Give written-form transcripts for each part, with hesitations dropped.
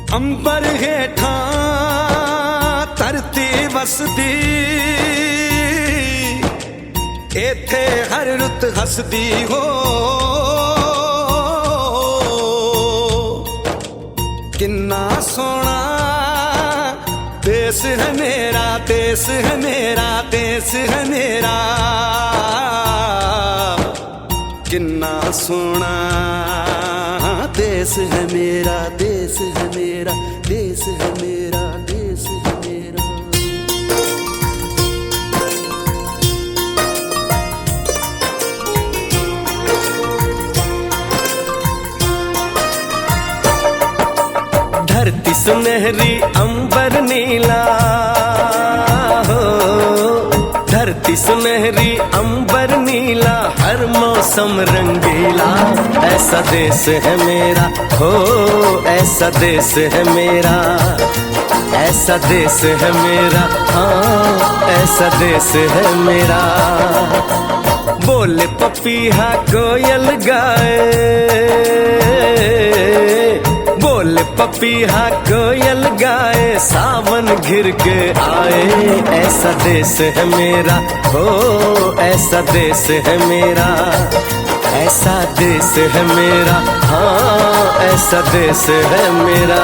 अंबर हेठा धरती वसदी, इथे हर रुत हसदी हो। किन्ना सोना देश है मेरा, देश है मेरा, देश है मेरा। किन्ना सोना देश है मेरा, देश है मेरा, देश है मेरा, देश है मेरा। धरती सुनहरी अंबर नीला हो, धरती सुनहरी अंबर नीला, हर मौसम रंगीला। ऐसा देश है मेरा हो, ऐसा देश है मेरा, ऐसा देश है मेरा, हाँ ऐसा देश है मेरा। बोले पपीहा कोयल गाए, बोले पपीहा कोयल गाए, सावन घिर के आए। ऐसा देश है मेरा हो, ऐसा देश है मेरा, ऐसा देश है मेरा, हाँ ऐसा देश है मेरा।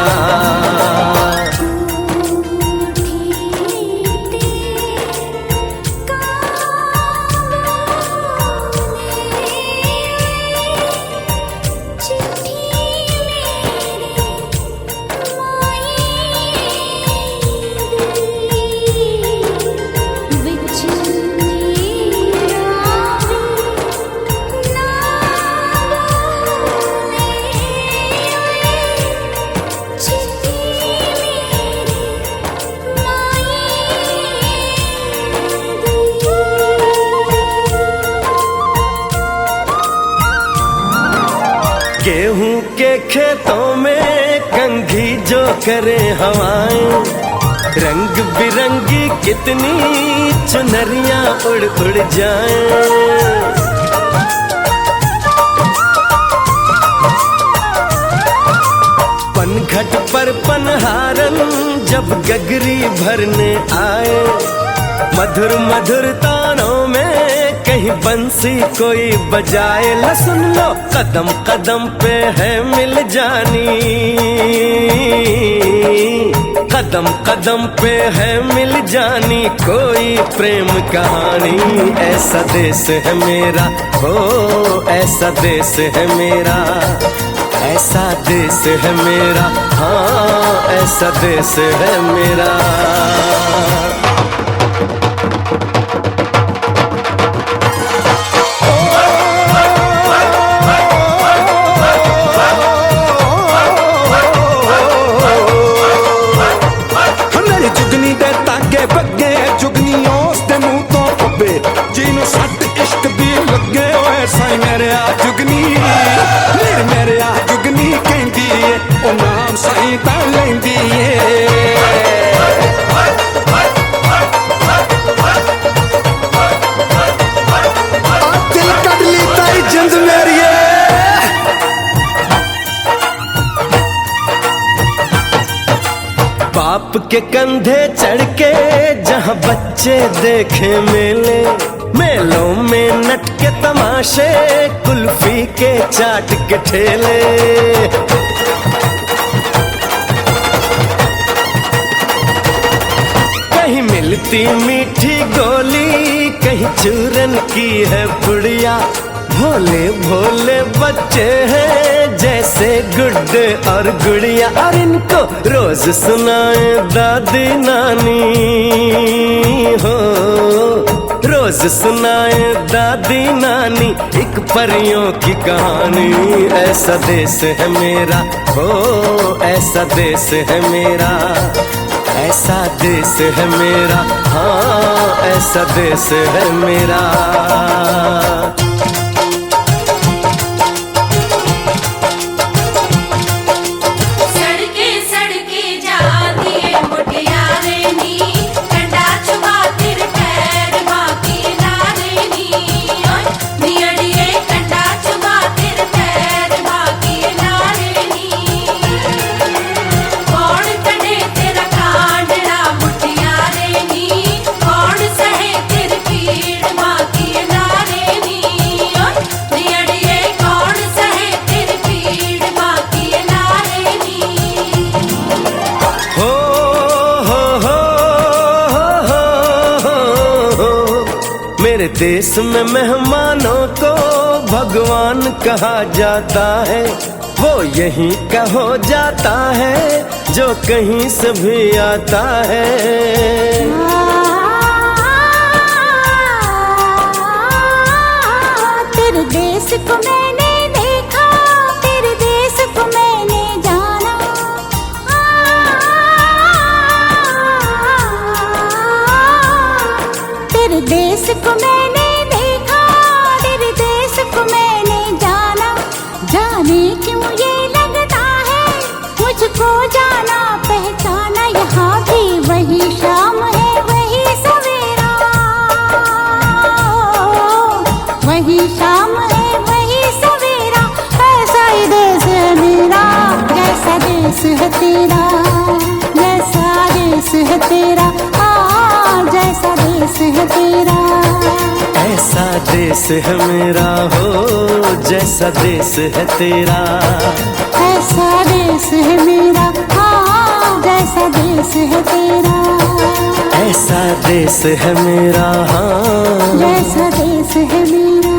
गेहूं के खेतों में कंघी जो करे हवाएं, रंग बिरंगी कितनी चुनरियां उड़ उड़ जाएं। पनघट पर पनहारन जब गगरी भरने आए, मधुर मधुर तानों में कहीं बंसी कोई बजाए। ल सुन लो कदम कदम पे है मिल जानी, कदम कदम पे है मिल जानी कोई प्रेम कहानी। ऐसा देश है मेरा हो, ऐसा देश है मेरा, ऐसा देश है मेरा, हाँ ऐसा देश है मेरा। जिन्हों सट इश्क दी लगे होए साई मेरे आ जुगनी, मेरे आ जुगनी कहंदी है ओ नाम साई ता लैंदी है। दिल कट ली ताई जिंद मेरी बाप के कंधे चढ़ के जहाँ बच्चे देखे मेले, मेलों में नट के तमाशे, कुल्फी के चाट के ठेले। कहीं मिलती मीठी गोली, कहीं चूरन की है पुड़िया। भोले भोले बच्चे हैं जैसे गुड्डे और गुड़िया, और इनको रोज सुनाए दादी नानी हो, रोज सुनाए दादी नानी एक परियों की कहानी। ऐसा देश है मेरा हो, ऐसा देश है मेरा, ऐसा देश है मेरा, हाँ ऐसा देश है मेरा। सड़के जाती है मुटियारे नी, कंडा चुबा तिर मेरे देश में मेहमानों को भगवान कहा जाता है, वो यहीं का हो जाता है जो कहीं से भी आता है। तेरे देश को मैंने देखा, तेरे देश को मैंने जाना। तेरे देश को मैंने देखा, तेरे देश को मैंने जाना। जाने क्यों ये लगता है मुझको जाना पहचाना। यहाँ भी वही शाम है वही सवेरा, वही शाम है वही सवेरा। ऐसा ही देश है मेरा, जैसा देश है तेरा, जैसा देश है तेरा, जैसा देश है तेरा। ऐसा देश है मेरा हो जैसा देश है तेरा। ऐसा देश है मेरा, जैसा देश है तेरा। ऐसा देश है मेरा, हाँ जैसा देश है मेरा।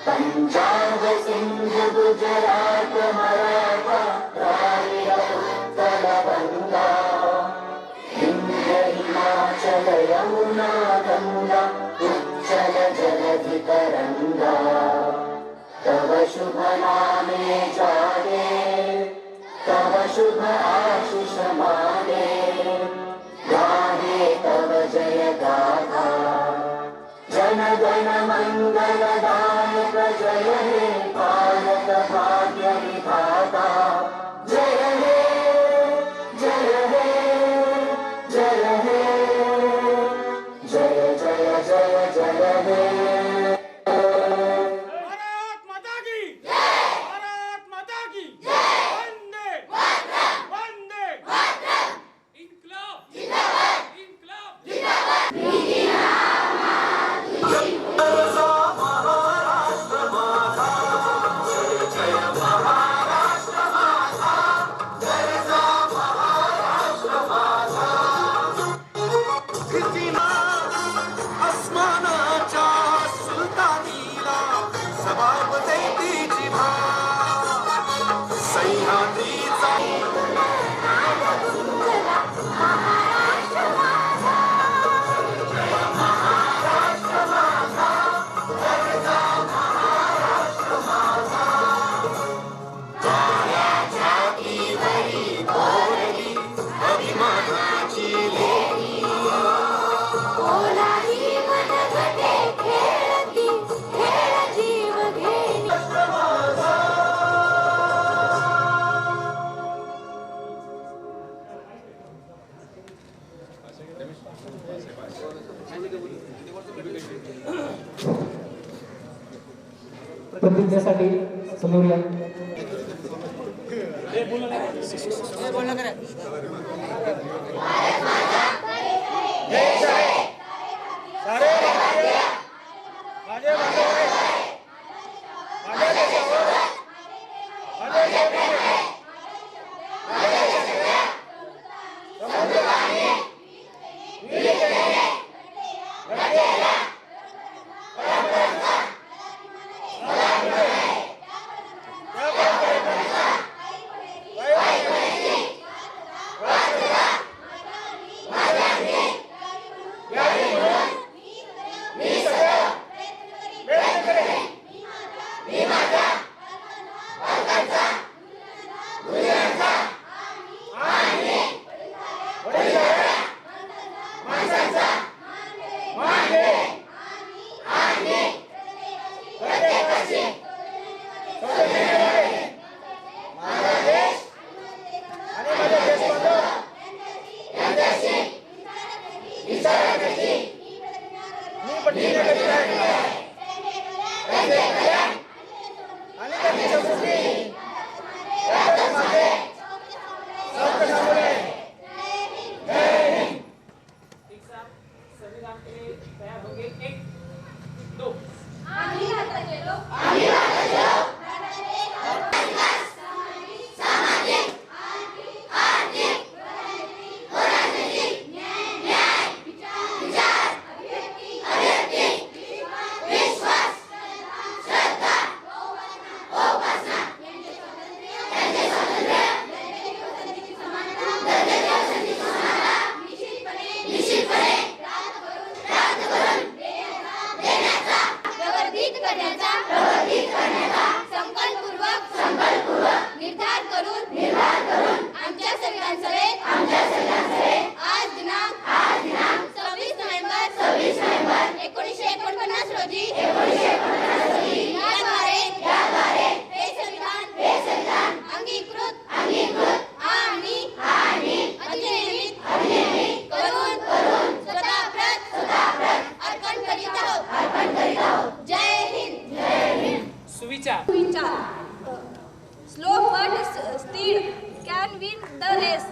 पंजाब सिंध गुजरात मराठा द्राविड उत्कल बंगा विंध्य हिमाचल यमुना गंगा उच्चल जलधि तरंगा तव शुभ नामे जागे तव शुभ आशीष मागे गाहे तव जय गाथा जन गण मंगलदायक जय हे भारत भाग्य विधाता जय हे जय हे जय हे जय जय जय जय हे भारत माता की जय भारत माता की जय वंदे मातरम वंदे मातरम इनकलाब जिंदाबाद इनकलाब जिंदाबाद अस्मानाच्या सुलतानीला जबाब देती जिभा सह्याद्रीचा अभिमानाची लेकी प्रतिज्ञेसाठी समोर या. सारे भारतीय माझे बंधू माझ्या देशावर माझ्या देशावर Slow but speed can win the race.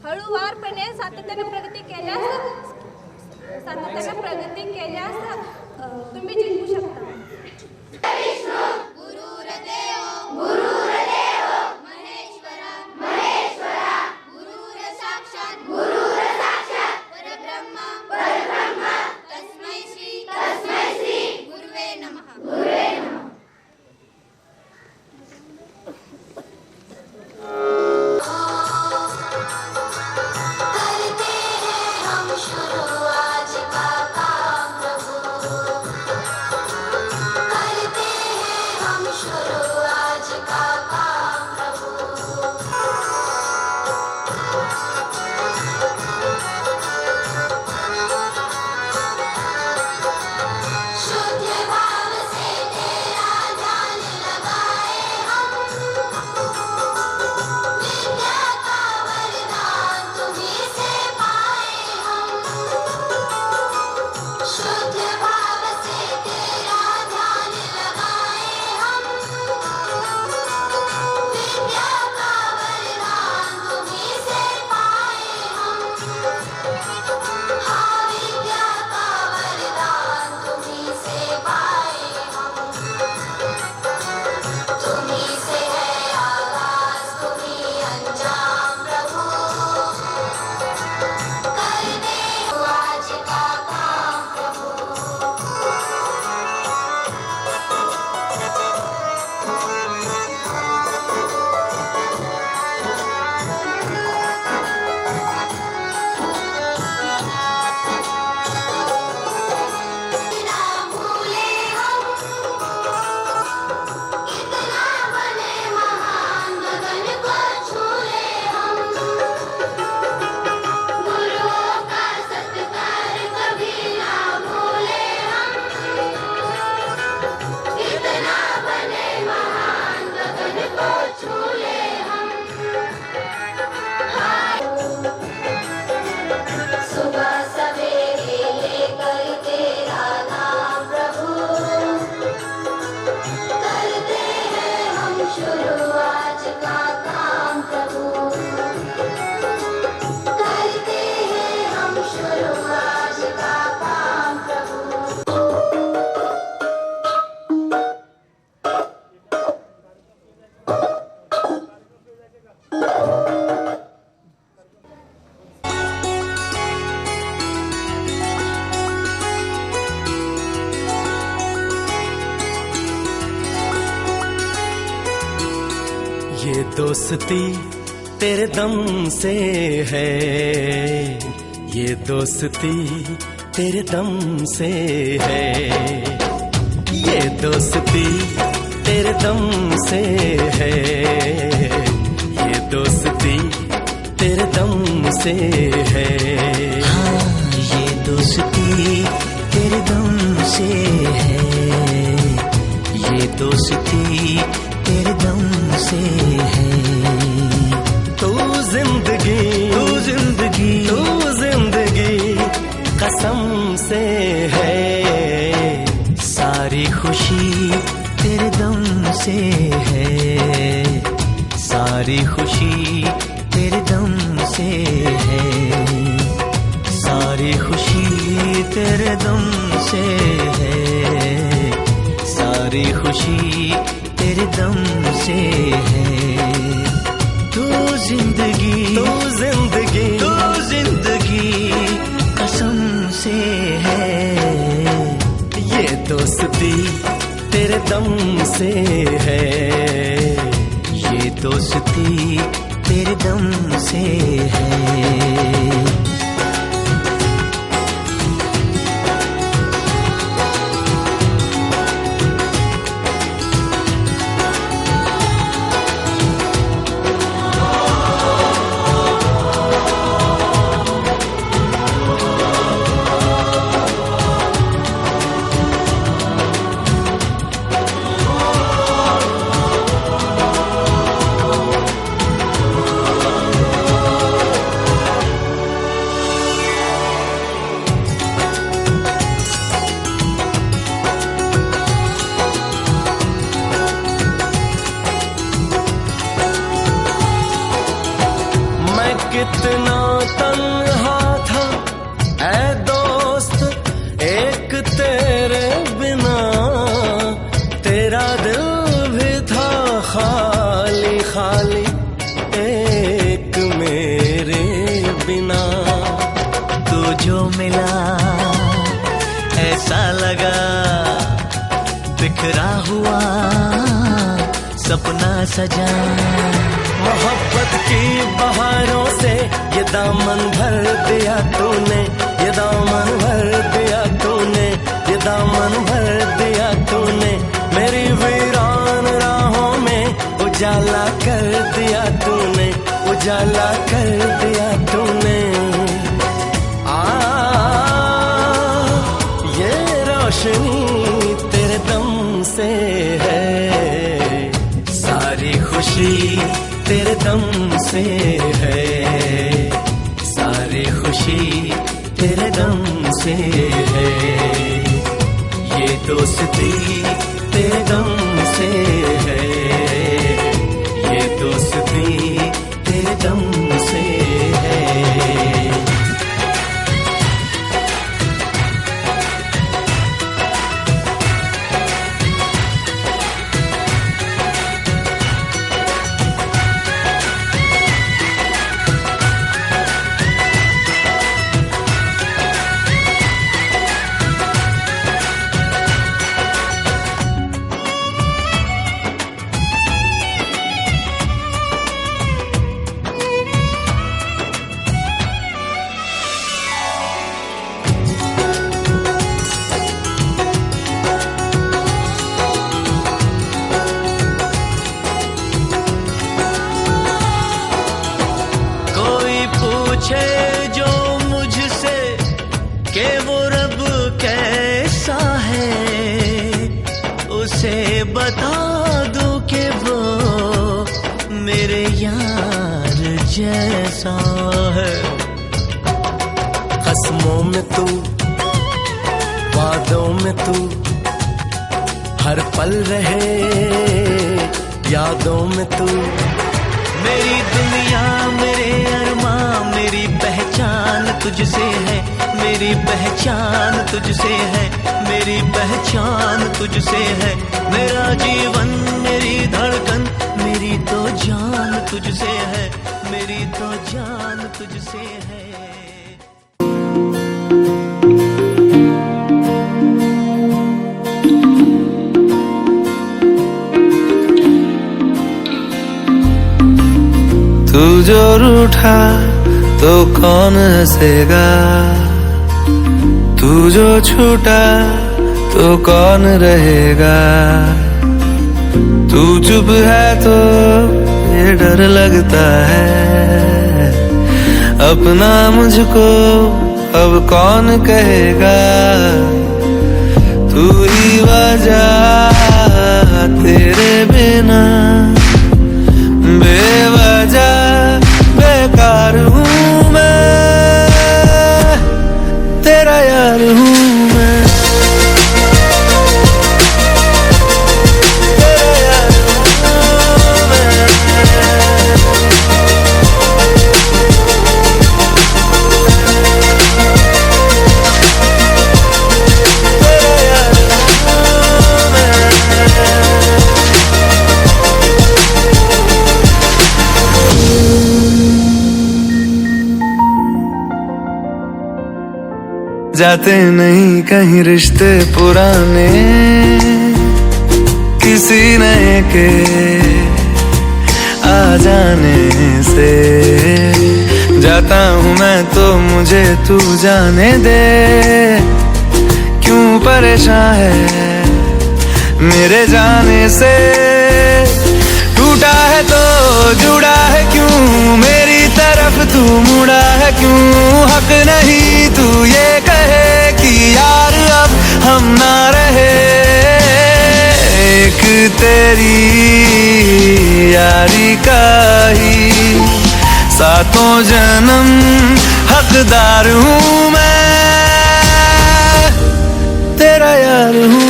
हळूवारपणे सातत्याने प्रगती केल्यास तुम्ही जिंकू शकता. महेश्वरा गुरुर साक्षात गुरु ये दोस्ती तेरे दम से है, ये दोस्ती तेरे दम से है, ये दोस्ती तेरे दम से है, ये दोस्ती तेरे दम से है। हाँ, ये दोस्ती तेरे दम से है, ये दोस्ती तेरे दम से है। तू जिंदगी कसम से है, सारी खुशी तेरे दम से है, सारी खुशी तेरे दम से है, सारी खुशी तेरे दम से है, सारी खुशी तेरे दम से है। तू जिंदगी कसम से है, ये दोस्ती तेरे दम से है, ये दोस्ती तेरे दम से है। कितना तन्हा था ऐ दोस्त एक तेरे बिना, तेरा दिल भी था खाली खाली एक मेरे बिना। तू जो मिला ऐसा लगा बिखरा हुआ सपना सजा, मोहब्बत की बहारों से ये दामन भर दिया तूने, ये दामन भर दिया तूने, ये दामन भर दिया तूने, मेरी वीरान राहों में उजाला कर दिया तूने, उजाला कर दिया तूने। ये रोशनी तेरे दम से है, सारी खुशी तेरे दम से है, सारी खुशी तेरे दम से है, ये दोस्ती तेरे दम से है, ये दोस्ती तेरे दम से है। जो मुझसे कि वो रब कैसा है, उसे बता दूं कि वो मेरे यार जैसा है। कसमों में तू, वादों में तू, हर पल रहे यादों में तू, मेरी दुनिया मेरे अरमां, मेरी पहचान तुझसे है, मेरी पहचान तुझसे है, मेरी पहचान तुझसे है। मेरा जीवन मेरी धड़कन मेरी मेरी तो जान तुझसे है, मेरी तो जान तुझसे है। तू जो रूठा तो कौन हंसेगा, तू जो छूटा तो कौन रहेगा। तू चुप है तो ये डर लगता है, अपना मुझको अब कौन कहेगा। तू ही वजह तेरे बिना बेवजह बेकार हूँ मैं, तेरा यार हूँ मैं, तेरा यार हूँ मैं। तेरा यार हूँ मैं। जाते नहीं कहीं रिश्ते पुराने, किसी नए के आ जाने से। जाता हूँ मैं तो मुझे तू जाने दे, क्यों परेशान है मेरे जाने से। टूटा है तो जुड़ा है क्यों, मेरी तरफ तू मुड़ा है क्यों। हक नहीं तू ये कहे कि यार अब हम ना रहे, एक तेरी यारी का ही सातों जन्म हकदार हूँ मैं, तेरा यार हूँ।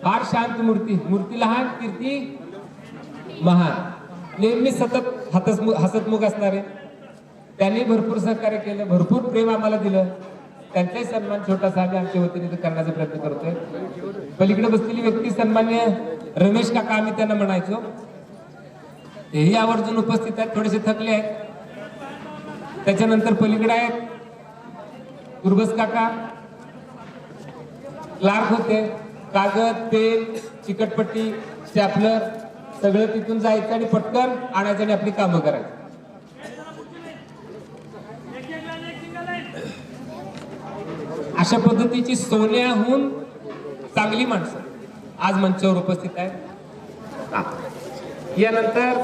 फार शांत मूर्ती, मूर्ती लहान कीर्ती महान, नेहमी सतत हसतमुख असणारे, त्यांनी भरपूर सहकार्य केलं, भरपूर प्रेम आम्हाला दिलं. त्यांचाही सन्मान छोटासा आम्ही आमच्या वतीने करण्याचा प्रयत्न करतोय. पलीकडे बसलेली व्यक्ती सन्मान्य रमेश काका आम्ही त्यांना म्हणायचो, तेही आवर्जून उपस्थित आहेत, थोडेसे थकले आहेत. त्याच्यानंतर पलीकडे आहेत गुरबस काका, क्लार्क होते, कागद पेन चिकटपट्टी स्टॅपलर सगळं तिथून जायचं आणि पटकन आणायचं आणि आपली कामं करायची. अशा पद्धतीची सोन्याहून चांगली माणसं आज मंचावर उपस्थित आहेत. यानंतर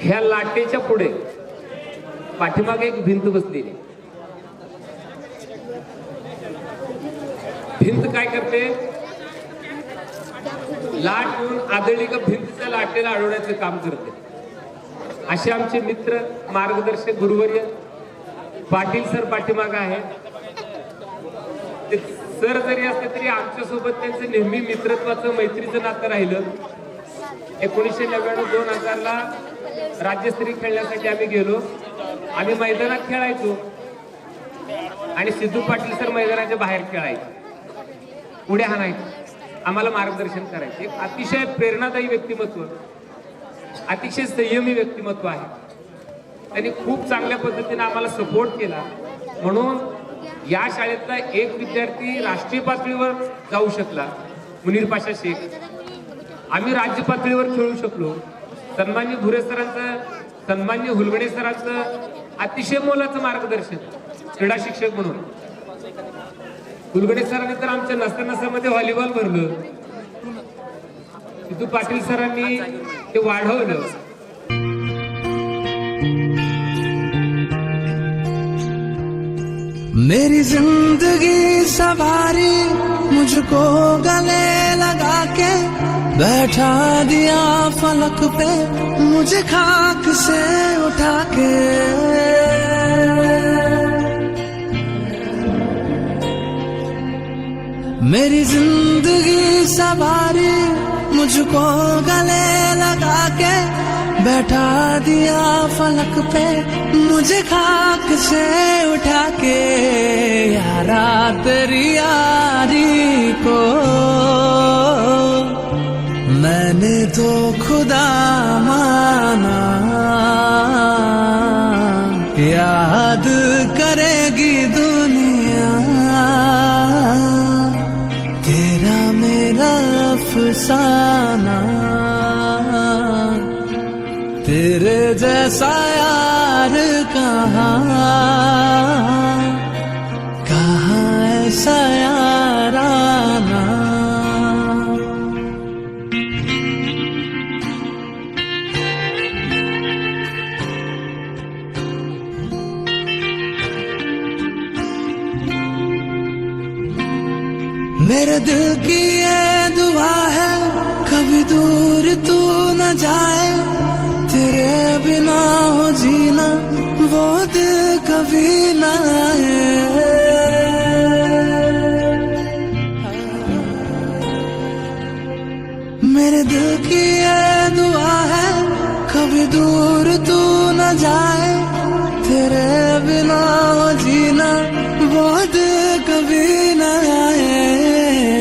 ह्या लाटेच्या पुढे पाठीमागे एक भिंत बसलेली. भिंत काय करते, लाट येऊन आदळली का भिंतीच्या लाटेला अडवण्याचं काम करते. असे आमचे मित्र मार्गदर्शक गुरुवर्य पाटील सर पाठीमाग आहे. ते सर जरी असले तरी आमच्या सोबत त्यांचं नेहमी मित्रत्वाचं मैत्रीचं नातं राहिलं. 1999-2000 ला राज्यस्तरीय खेळण्यासाठी आम्ही गेलो. आम्ही मैदानात खेळायचो आणि सिद्धू पाटील सर मैदानाच्या बाहेर खेळायचे, उड्या हाणायचे, आम्हाला मार्गदर्शन करायचे. एक अतिशय प्रेरणादायी व्यक्तिमत्व, अतिशय संयमी व्यक्तिमत्व आहे. त्यांनी खूप चांगल्या पद्धतीने आम्हाला सपोर्ट केला. म्हणून या शाळेतला एक विद्यार्थी राष्ट्रीय पातळीवर जाऊ शकला, मुनीर पाशा शेख. आम्ही राज्य पातळीवर खेळू शकलो. सन्मान्य भुरे सरांचं, सन्मान्य हुलगणे सरांचं अतिशय मोलाचं मार्गदर्शन क्रीडा शिक्षक म्हणून. हुलगणे सरांनी तर आमच्या नसतानासामध्ये व्हॉलीबॉल भरलं, सिद्धू पाटील सरांनी ते वाढवलं. मेरी जिंदगी सवारी मुझको गले लगा के बैठा दिया फलक पे मुझे खाक से उठा के। मेरी जिंदगी सवारी मुझको गले लगा के बैठा दिया फलक पे मुझे खाक से उठा के। यारा तेरी यारी को मैंने तो खुदा माना, याद करेगी दुनिया तेरा मेरा अफसाना। तेरे जैसा यार कहाँ ऐसा याराना। मेरे दिल की ये दुआ है कभी दूर तू न जाए, तेरे बिना हो जीना वो दिल कभी न आए। मेरे दिल की ये दुआ है कभी दूर तू न जाए, तेरे बिना हो जीना वो दिल कभी न आए।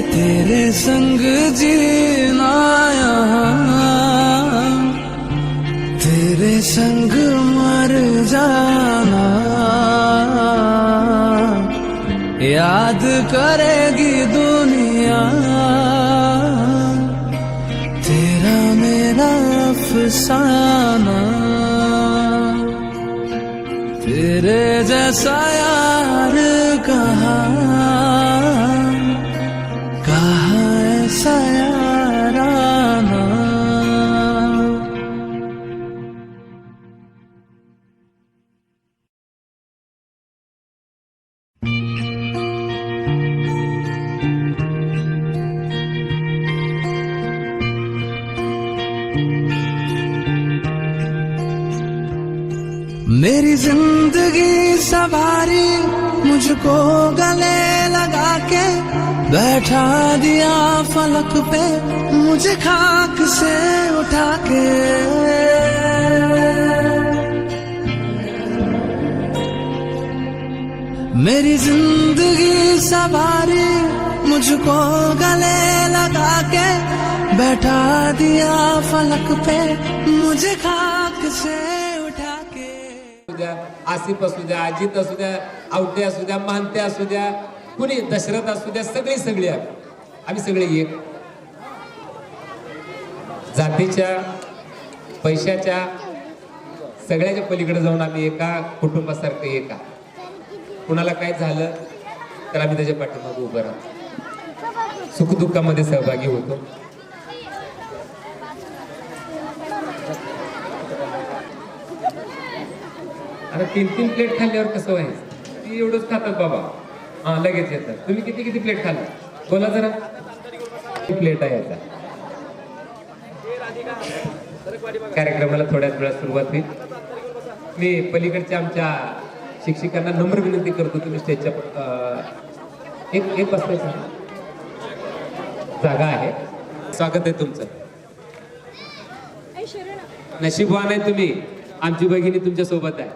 तेरे संग जीना यहाँ तेरे संग मर जाना, याद करेगी दुनिया तेरा मेरा अफसाना। तेरे जैसा यार कहाँ ऐसा याराना। मेरी जिंदगी सवारी मुझको गले लगा के बैठा दिया फलक पे मुझे खाक से उठा के। मेरी जिंदगी सवारी मुझको गले लगा के बैठा दिया फलक पे मुझे खाक से उठा के। आसिफ असू द्या, अजित असू द्या, आवटे असू द्या, मानते असू द्या, कुणी दशरथ असू द्या, सगळे आम्ही सगळे एक जातीच्या पैशाच्या सगळ्याच्या पलीकडे जाऊन आम्ही एका कुटुंबासारखं एका कुणाला काय झालं तर आम्ही त्याच्या पाठीमागे उभं राहतो, सुखदुःखामध्ये सहभागी होतो. आता 3-3 प्लेट खाल्ल्यावर कसं व्हायचं? ती एवढंच खातात बाबा, हा लगेच येतात. तुम्ही किती प्लेट खाल्ला बोला जरा. प्लेट आहे आता. कार्यक्रमाला थोड्याच वेळात सुरुवात होईल. मी पलीकडच्या आमच्या शिक्षकांना नम्र विनंती करतो, तुम्ही स्टेजच्या एक बसण्याची जागा आहे. स्वागत आहे तुमचं. नशीबवान आहे तुम्ही, आमची भगिनी तुमच्या सोबत आहे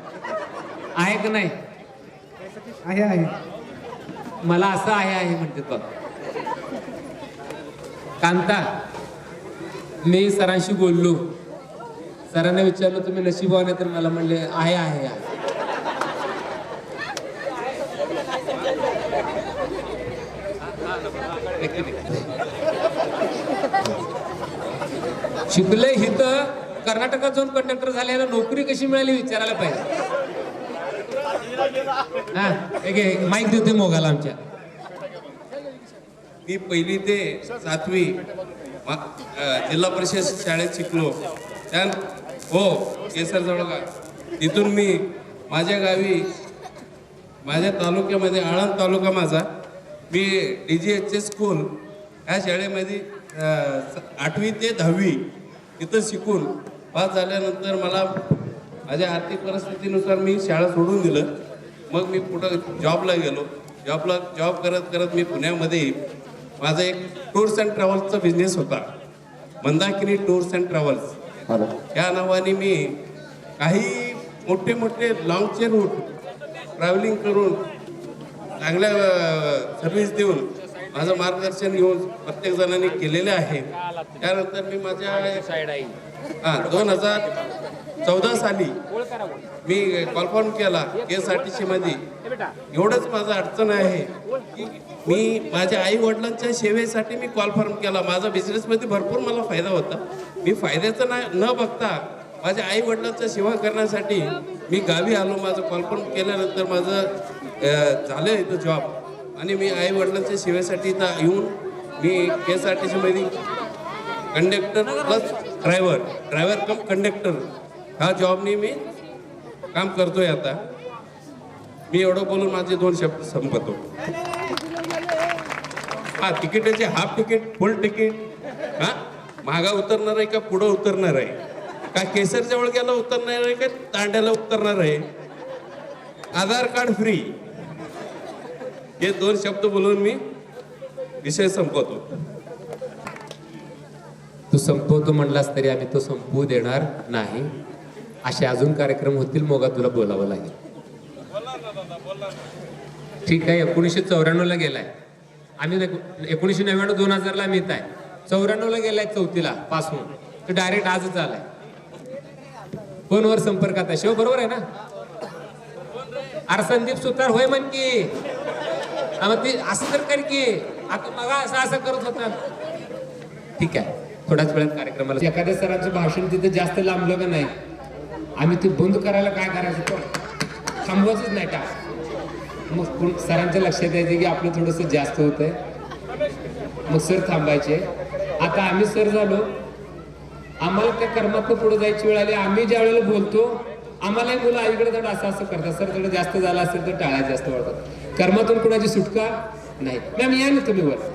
का नाही? आहे. मला असं आहे म्हणते बघ. कांता, मी सरांशी बोललो, सरांना विचारलं तुम्ही नशीबवान आहे, तर मला म्हणले आहे. शिकले हित कर्नाटकात जाऊन कंडक्टर झाल्याला नोकरी कशी मिळाली विचारायला पाहिजे. माईक देते मोगाला आमच्या. मी 1ली ते 7वी जिल्हा परिषद शाळेत शिकलो. हो केसर जवळ तिथून मी माझ्या गावी माझ्या तालुक्यामध्ये आळंद तालुका माझा, मी DGH स्कूल ह्या शाळेमध्ये 8वी ते 10वी तिथं शिकून पास झाल्यानंतर मला माझ्या आर्थिक परिस्थितीनुसार मी शाळा सोडून दिलं. मग मी पुढं जॉबला गेलो. जॉब करत करत मी पुण्यामध्ये माझा एक टूर्स अँड ट्रॅव्हल्सचा बिझनेस होता, मंदाकिनी टूर्स अँड ट्रॅव्हल्स या नावाने मी काही मोठे मोठे लॉंगचे रूट ट्रॅव्हलिंग करून चांगल्या सर्व्हिस देऊन माझं मार्गदर्शन घेऊन प्रत्येक जणांनी केलेले आहे. त्यानंतर मी माझ्या 2014 साली मी कॉल केला KSRTC मध्ये. एवढंच माझं अडचण आहे की मी माझ्या आई वडिलांच्या सेवेसाठी मी कॉल फॉर्म केला. माझा बिझनेसमध्ये भरपूर मला फायदा होता. मी फायद्याचं न बघता माझ्या आई वडिलांचा सेवा करण्यासाठी मी गावी आलो. माझं कॉल फॉर्म केल्यानंतर माझं झालं इथं जॉब आणि मी आई वडिलांच्या सेवेसाठी इथं येऊन मी KSRTC मध्ये कंडक्टर प्लस ड्रायव्हर कम कंडक्टर हा जॉबनी मी काम करतोय. आता मी एवढं बोलून माझे 2 शब्द संपवतो. हा, तिकिटाचे हाफ तिकीट, फुल तिकीट, हा मागा उतरणार आहे का पुढं उतरणार आहे, का केसर जवळ गेला उतरणार आहे का तांड्याला उतरणार आहे, आधार कार्ड फ्री, हे 2 शब्द बोलून मी विषय संपवतो. तू संपवतो म्हणलास तरी आम्ही तो संपवू देणार नाही. असे अजून कार्यक्रम होतील, मोगा तुला बोलावं लागेल. ठीक आहे. 1994 गेलाय आम्ही, 1999 2000 आम्ही येत आहे. 94 गेलाय 4थीला पास होऊन, तो डायरेक्ट आजच आलाय. फोनवर संपर्कात आहे. शिव बरोबर आहे ना? अरे संदीप सुतार होय म्हण की, ती असं तर कर की, आता मग असं करत होता. ठीक आहे, थोड्याच वेळात कार्यक्रमाला एखाद्या सरांचं भाषण तिथे जास्त लांबलं का नाही, आम्ही ते बंद करायला काय करायचं, थांबवायचंच नाही का. मग सरांच्या लक्षात यायचं की आपलं थोडंसं जास्त होतंय, मग सर थांबायचे. आता आम्ही सर झालो, आम्हाला त्या कर्मातनं पुढे जायची वेळ आली. आम्ही ज्या वेळेला बोलतो आम्हालाही मुलं आईकडे थोडं असं करतात, सर थोडं जास्त झालं असेल तर टाळ्या जास्त वाढतात. कर्मातून कुणाची सुटका नाही. मॅम या ना तुम्ही वर.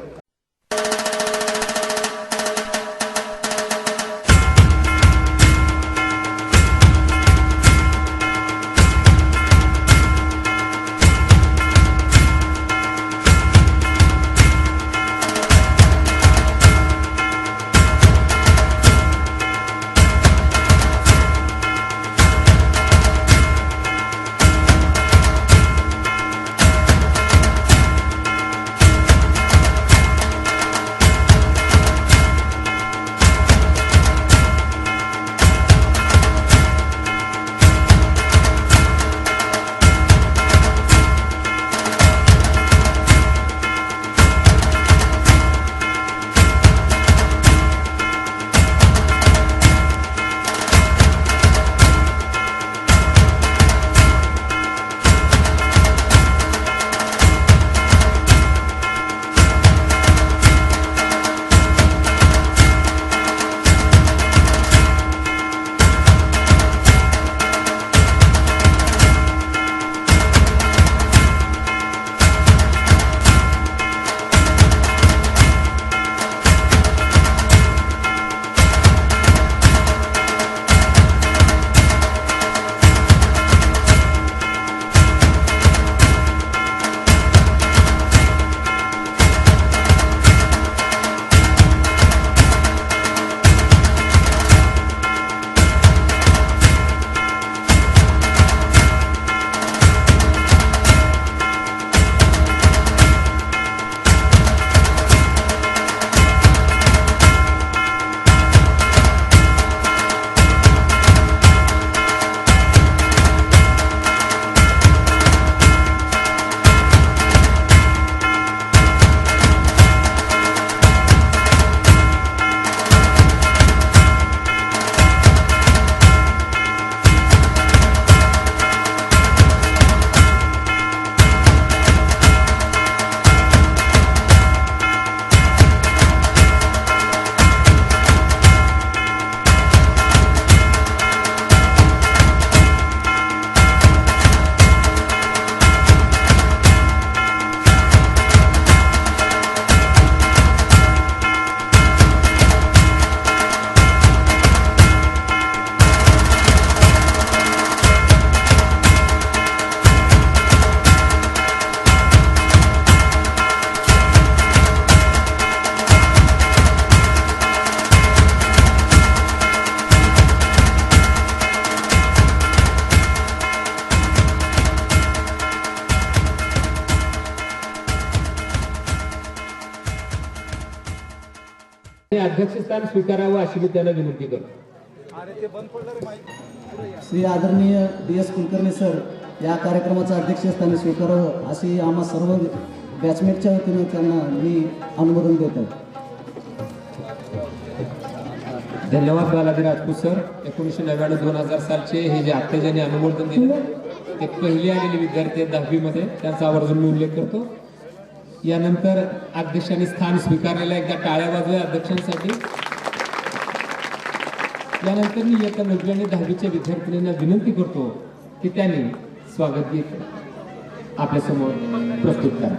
अध्यक्षस्थान स्वीकारावं अशी मी त्यांना विनंती करतो. श्री आदरणीय DS कुलकर्णी सर या कार्यक्रमाचं अध्यक्षस्थानी स्वीकारावं अशी आम्हा सर्व बॅचमेटच्या वतीनं त्यांना मी अनुमोदन देत आहे. धन्यवाद बालाजी राजपूत सर. 1999-2000 सालचे हे जे आत्ता ज्यांनी अनुमोदन दिले ते पहिले आलेले विद्यार्थी आहेत 10वी मध्ये, त्यांचा आवर्जून मी उल्लेख करतो. यानंतर अध्यक्षांनी स्थान स्वीकारलेला एकदा टाळ्या वाजवा अध्यक्षांसाठी. यानंतर मी इयत्ता 9वी आणि 10वीच्या विद्यार्थिनींना विनंती करतो की त्यांनी स्वागत गीत आपल्यासमोर प्रस्तुत करा.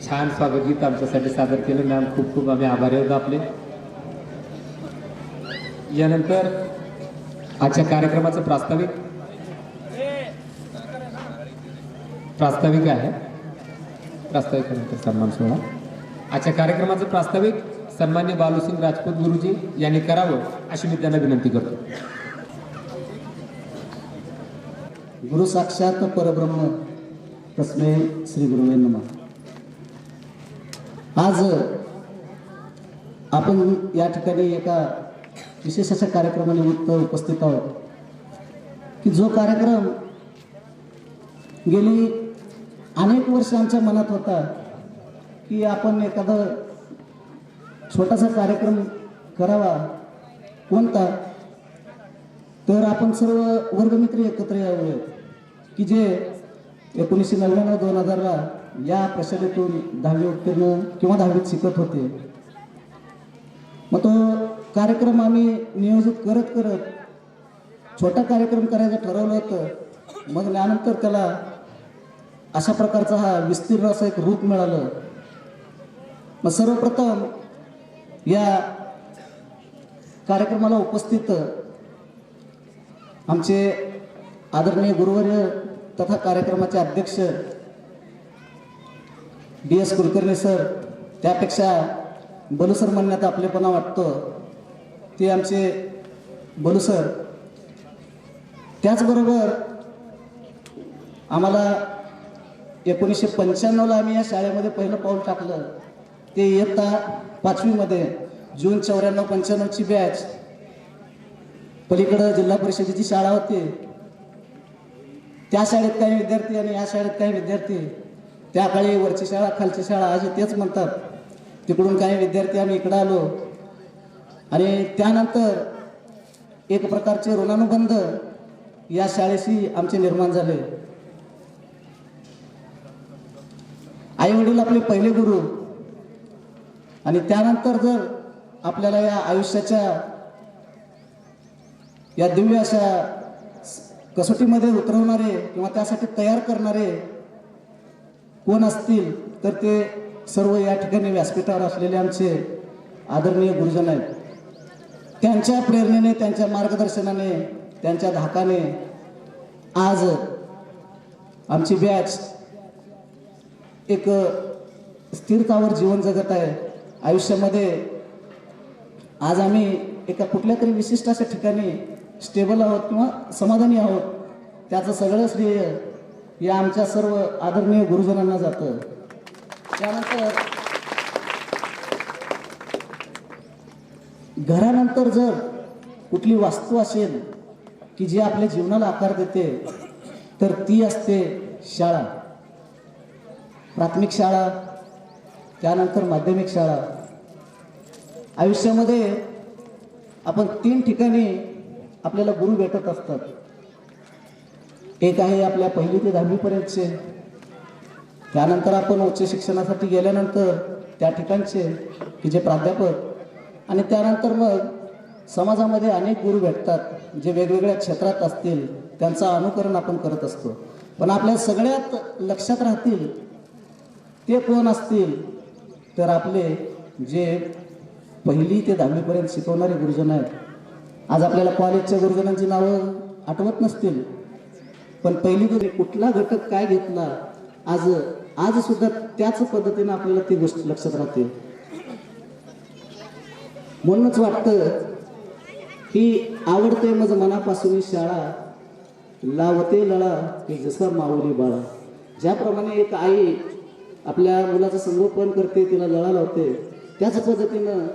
छान स्वागत गीत आमच्यासाठी सादर केलं. मॅम खूप खूप आम्ही आभारी आहोत आपले. यानंतर आजच्या कार्यक्रमाचं प्रास्ताविक आहे. प्रास्ताविकानंतर सन्मान सोहळा. आजच्या कार्यक्रमाचं प्रास्ताविक सन्मान्य बालूसिंग राजपूत गुरुजी यांनी करावं अशी मी त्यांना विनंती करतो. गुरु साक्षात परब्रह्म तस्मै श्री गुरुवे नमः. आज आपण या ठिकाणी एका विशेष अशा कार्यक्रमानिमित्त उपस्थित आहोत की जो कार्यक्रम गेली अनेक वर्ष आमच्या मनात होता की आपण एखादा छोटासा कार्यक्रम करावा. कोणता? तर आपण सर्व वर्गमित्र एकत्र यावे की जे 1999-2000ला या प्रशालेतून 10वी उत्तीर्ण किंवा 10वीत शिकत होते. मग तो कार्यक्रम आम्ही नियोजित करत करत छोटा कार्यक्रम करायचं ठरवलं होतं. मग त्यानंतर त्याला अशा प्रकारचा हा विस्तीर्ण असं एक रूप मिळालं. मग सर्वप्रथम या कार्यक्रमाला उपस्थित आमचे आदरणीय गुरुवर्य तथा कार्यक्रमाचे अध्यक्ष DS कुलकर्णी सर, त्यापेक्षा बलू सर म्हणण्यात आपलेपणा वाटतो ते आमचे बलू सर. त्याचबरोबर आम्हाला 1995ला आम्ही या शाळेमध्ये पहिलं पाऊल टाकलं. ते इयत्ता 5वीमध्ये जून 94-95ची बॅच. पलीकडं जिल्हा परिषदेची शाळा होती. त्या शाळेत काही विद्यार्थी आणि या शाळेत काही विद्यार्थी. त्या काळी वरची शाळा खालची शाळा आज तेच म्हणतात. तिकडून काही विद्यार्थी आम्ही इकडं आलो आणि त्यानंतर एक प्रकारचे ऋणानुबंध या शाळेशी आमचे निर्माण झाले. आई वडील आपले पहिले गुरु आणि त्यानंतर जर आपल्याला या आयुष्याच्या या दिव्य अशा कसोटीमध्ये उतरवणारे किंवा त्यासाठी तयार करणारे कोण असतील तर ते सर्व या ठिकाणी व्यासपीठावर असलेले आमचे आदरणीय गुरुजन आहेत. त्यांच्या प्रेरणेने, त्यांच्या मार्गदर्शनाने, त्यांच्या धाकाने आज आमची बॅच एक स्थिरतावर जीवन जगत आहे. आयुष्यामध्ये आज आम्ही एका कुठल्या तरी विशिष्ट अशा ठिकाणी स्टेबल आहोत किंवा समाधानी आहोत. त्याचं सगळं श्रेय या आमच्या सर्व आदरणीय गुरुजनांना जातं. त्यानंतर घरानंतर जर कुठली वास्तू असेल की जी आपल्या जीवनाला आकार देते तर ती असते शाळा. प्राथमिक शाळा, त्यानंतर माध्यमिक शाळा. आयुष्यामध्ये आपण 3 ठिकाणी आपल्याला गुरु भेटत असतात. एक आहे आपल्या 1ली ते 10वी पर्यंतचे. त्यानंतर आपण उच्च शिक्षणासाठी गेल्यानंतर त्या ठिकाणचे की जे प्राध्यापक आणि त्यानंतर मग समाजामध्ये अनेक गुरु भेटतात जे वेगवेगळ्या क्षेत्रात असतील. त्यांचं अनुकरण आपण करत असतो. पण आपल्या सगळ्यात लक्षात राहतील ते कोण असतील तर आपले जे 1ली ते 10वी पर्यंत शिकवणारे गुरुजन आहेत. आज आपल्याला कॉलेजच्या गुरुजनांची नावं आठवत नसतील पण 1ली ते कुठला घटक काय घेतला आज सुद्धा त्याच पद्धतीने आपल्याला ती गोष्ट लक्षात राहते. म्हणूनच वाटतं की आवडते मज मनापासून शाळा, लावते लळा की जसा माऊली बाळा. ज्याप्रमाणे एक आई आपल्या मुलाचं संगोपन करते, तिला लळा लावते, त्याच पद्धतीनं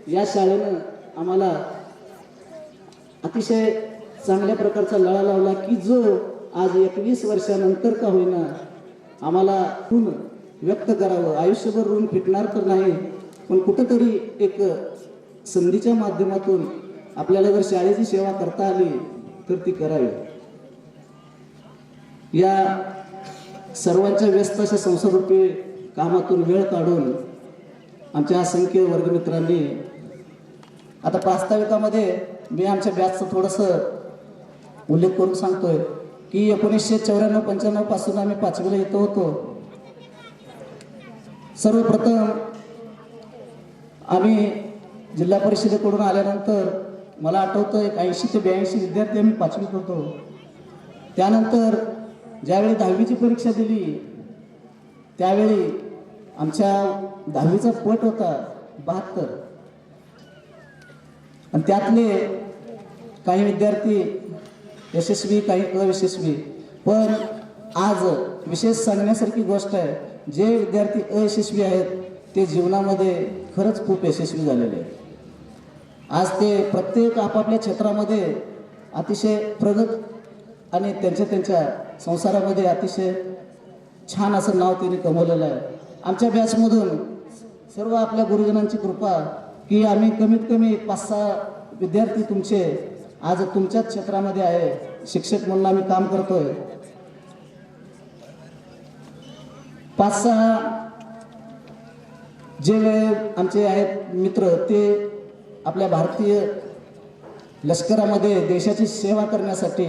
या शाळेनं आम्हाला अतिशय चांगल्या प्रकारचा लळा लावला की जो आज 21 वर्षानंतर का होईना आम्हाला ऋण व्यक्त करावं. आयुष्यभर ऋण फिटणार तर नाही पण कुठंतरी एक संधीच्या माध्यमातून आपल्याला जर शाळेची सेवा करता आली तर ती करावी. या सर्वांच्या व्यस्त अशा संसाररूपी कामातून वेळ काढून आमच्या असंख्य वर्गमित्रांनी आता प्रास्ताविकामध्ये मी आमच्या बॅचचं थोडंसं उल्लेख करून सांगतोय की 1994-95 पासून आम्ही 5वीला येतो होतो. सर्वप्रथम आम्ही जिल्हा परिषदेकडून आल्यानंतर मला आठवतं एक 80 ते 82 विद्यार्थी आम्ही 5वीत होतो. त्यानंतर ज्यावेळी 10वीची परीक्षा दिली त्यावेळी आमच्या 10वीचा पट होता 72 आणि त्यातले काही विद्यार्थी यशस्वी, काही अयशस्वी. पण आज विशेष सांगण्यासारखी गोष्ट आहे, जे विद्यार्थी अयशस्वी आहेत ते जीवनामध्ये खरंच खूप यशस्वी झालेले आहेत. आज ते प्रत्येक आपापल्या क्षेत्रामध्ये अतिशय प्रगत आणि त्यांच्या संसारामध्ये अतिशय छान असं नाव त्यांनी कमवलेलं आहे. आमच्या बॅचमधून सर्व आपल्या गुरुजनांची कृपा की आम्ही कमीत कमी 5-6 विद्यार्थी तुमचे आज तुमच्याच क्षेत्रामध्ये आहे. शिक्षक म्हणून आम्ही काम करतोय. 5-6 जे आमचे आहेत मित्र ते आपल्या भारतीय लष्करामध्ये देशाची सेवा करण्यासाठी,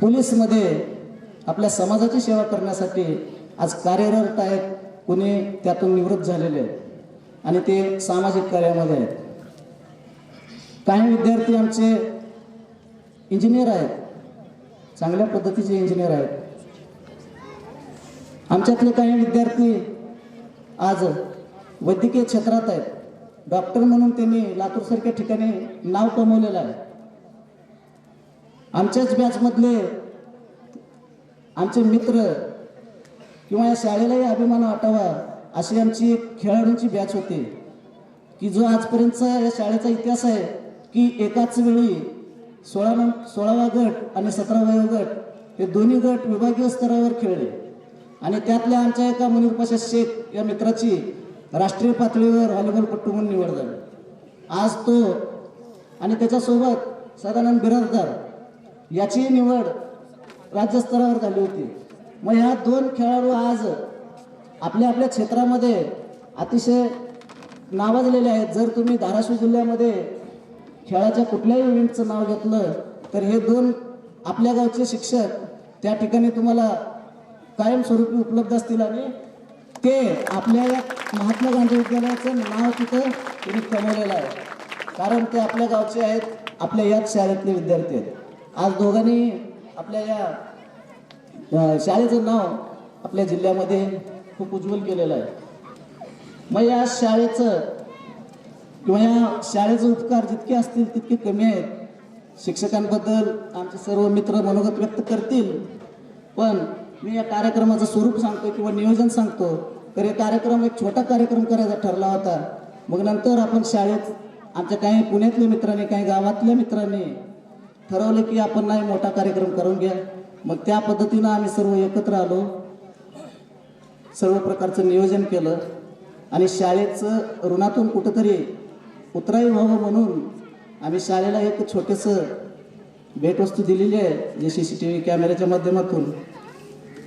पोलीसमध्ये आपल्या समाजाची सेवा करण्यासाठी आज कार्यरत आहेत. कुणी त्यातून निवृत्त झालेले आहेत आणि ते सामाजिक कार्यामध्ये आहेत. काही विद्यार्थी आमचे इंजिनियर आहेत, चांगल्या पद्धतीचे इंजिनियर आहेत. आमच्यातले काही विद्यार्थी आज वैद्यकीय क्षेत्रात आहेत. डॉक्टर म्हणून त्यांनी लातूरसारख्या ठिकाणी नाव कमवलेलं आहे. आमच्याच बॅचमधले आमचे मित्र किंवा या शाळेलाही अभिमान वाटावा अशी आमची खेळाडूंची बॅच होती की जो आजपर्यंतचा या शाळेचा इतिहास आहे की एकाच वेळी 16वा गट आणि 17वा गट हे दोन्ही गट विभागीय स्तरावर खेळले आणि त्यातल्या आमच्या एका मुनीर पाशा शेख या मित्राची राष्ट्रीय पातळीवर व्हॉलीबॉलपट्टू म्हणून निवड झाली. आज तो आणि त्याच्यासोबत सदानंद बिराजदार याची निवड राज्यस्तरावर झाली होती. मग ह्या 2 खेळाडू आज आपल्या आपल्या क्षेत्रामध्ये अतिशय नावाजलेले आहेत. जर तुम्ही धाराशिव जिल्ह्यामध्ये खेळाच्या कुठल्याही इव्हेंटचं नाव घेतलं तर हे 2 आपल्या गावचे शिक्षक त्या ठिकाणी तुम्हाला कायमस्वरूपी उपलब्ध असतील आणि ते आपल्या या महात्मा गांधी विद्यालयाचं नाव तिथं त्यांनी कमवलेलं आहे. कारण ते आपल्या गावचे आहेत, आपल्या याच शाळेतले विद्यार्थी आहेत. आज दोघांनी आपल्या या शाळेचं नाव आपल्या जिल्ह्यामध्ये खूप उज्ज्वल केलेलं आहे. मग या शाळेचं किंवा या शाळेचे उपकार जितके असतील तितके कमी आहेत. शिक्षकांबद्दल आमचे सर्व मित्र मनोगत व्यक्त करतील, पण मी या कार्यक्रमाचं स्वरूप सांगतो किंवा नियोजन सांगतो. तर हे कार्यक्रम एक छोटा कार्यक्रम करायचा ठरला होता. मग नंतर आपण शाळेत आमच्या काही पुण्यातल्या मित्रांनी काही गावातल्या मित्रांनी ठरवलं की आपण नाही मोठा कार्यक्रम करून घ्या. मग त्या पद्धतीनं आम्ही सर्व एकत्र आलो, सर्व प्रकारचं नियोजन केलं आणि शाळेचं ऋणातून कुठंतरी उतराई व्हावं म्हणून आम्ही शाळेला एक छोटंसं भेटवस्तू दिलेली आहे, जे CCTV कॅमेऱ्याच्या माध्यमातून.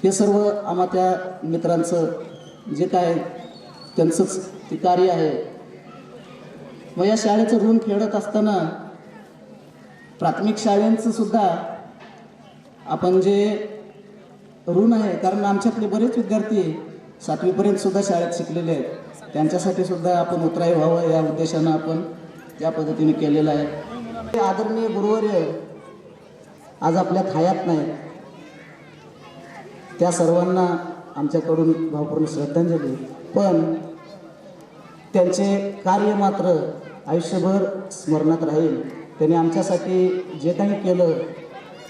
हे सर्व आम्हा त्या मित्रांचं जे काय त्यांचंच ते कार्य आहे. मग या शाळेचं ऋण फेडत असताना प्राथमिक शाळेंचं सुद्धा आपण जे ऋण आहे, कारण आमच्यातले बरेच विद्यार्थी 7वीपर्यंत सुद्धा शाळेत शिकलेले आहेत, त्यांच्यासाठी सुद्धा आपण उतराई व्हावं या उद्देशानं आपण त्या पद्धतीने केलेलं आहे. आदरणीय गुरुवर्य आज आपल्यात हयात नाही, त्या सर्वांना आमच्याकडून भावपूर्ण श्रद्धांजली. पण त्यांचे कार्य मात्र आयुष्यभर स्मरणात राहील. त्यांनी आमच्यासाठी जे काही केलं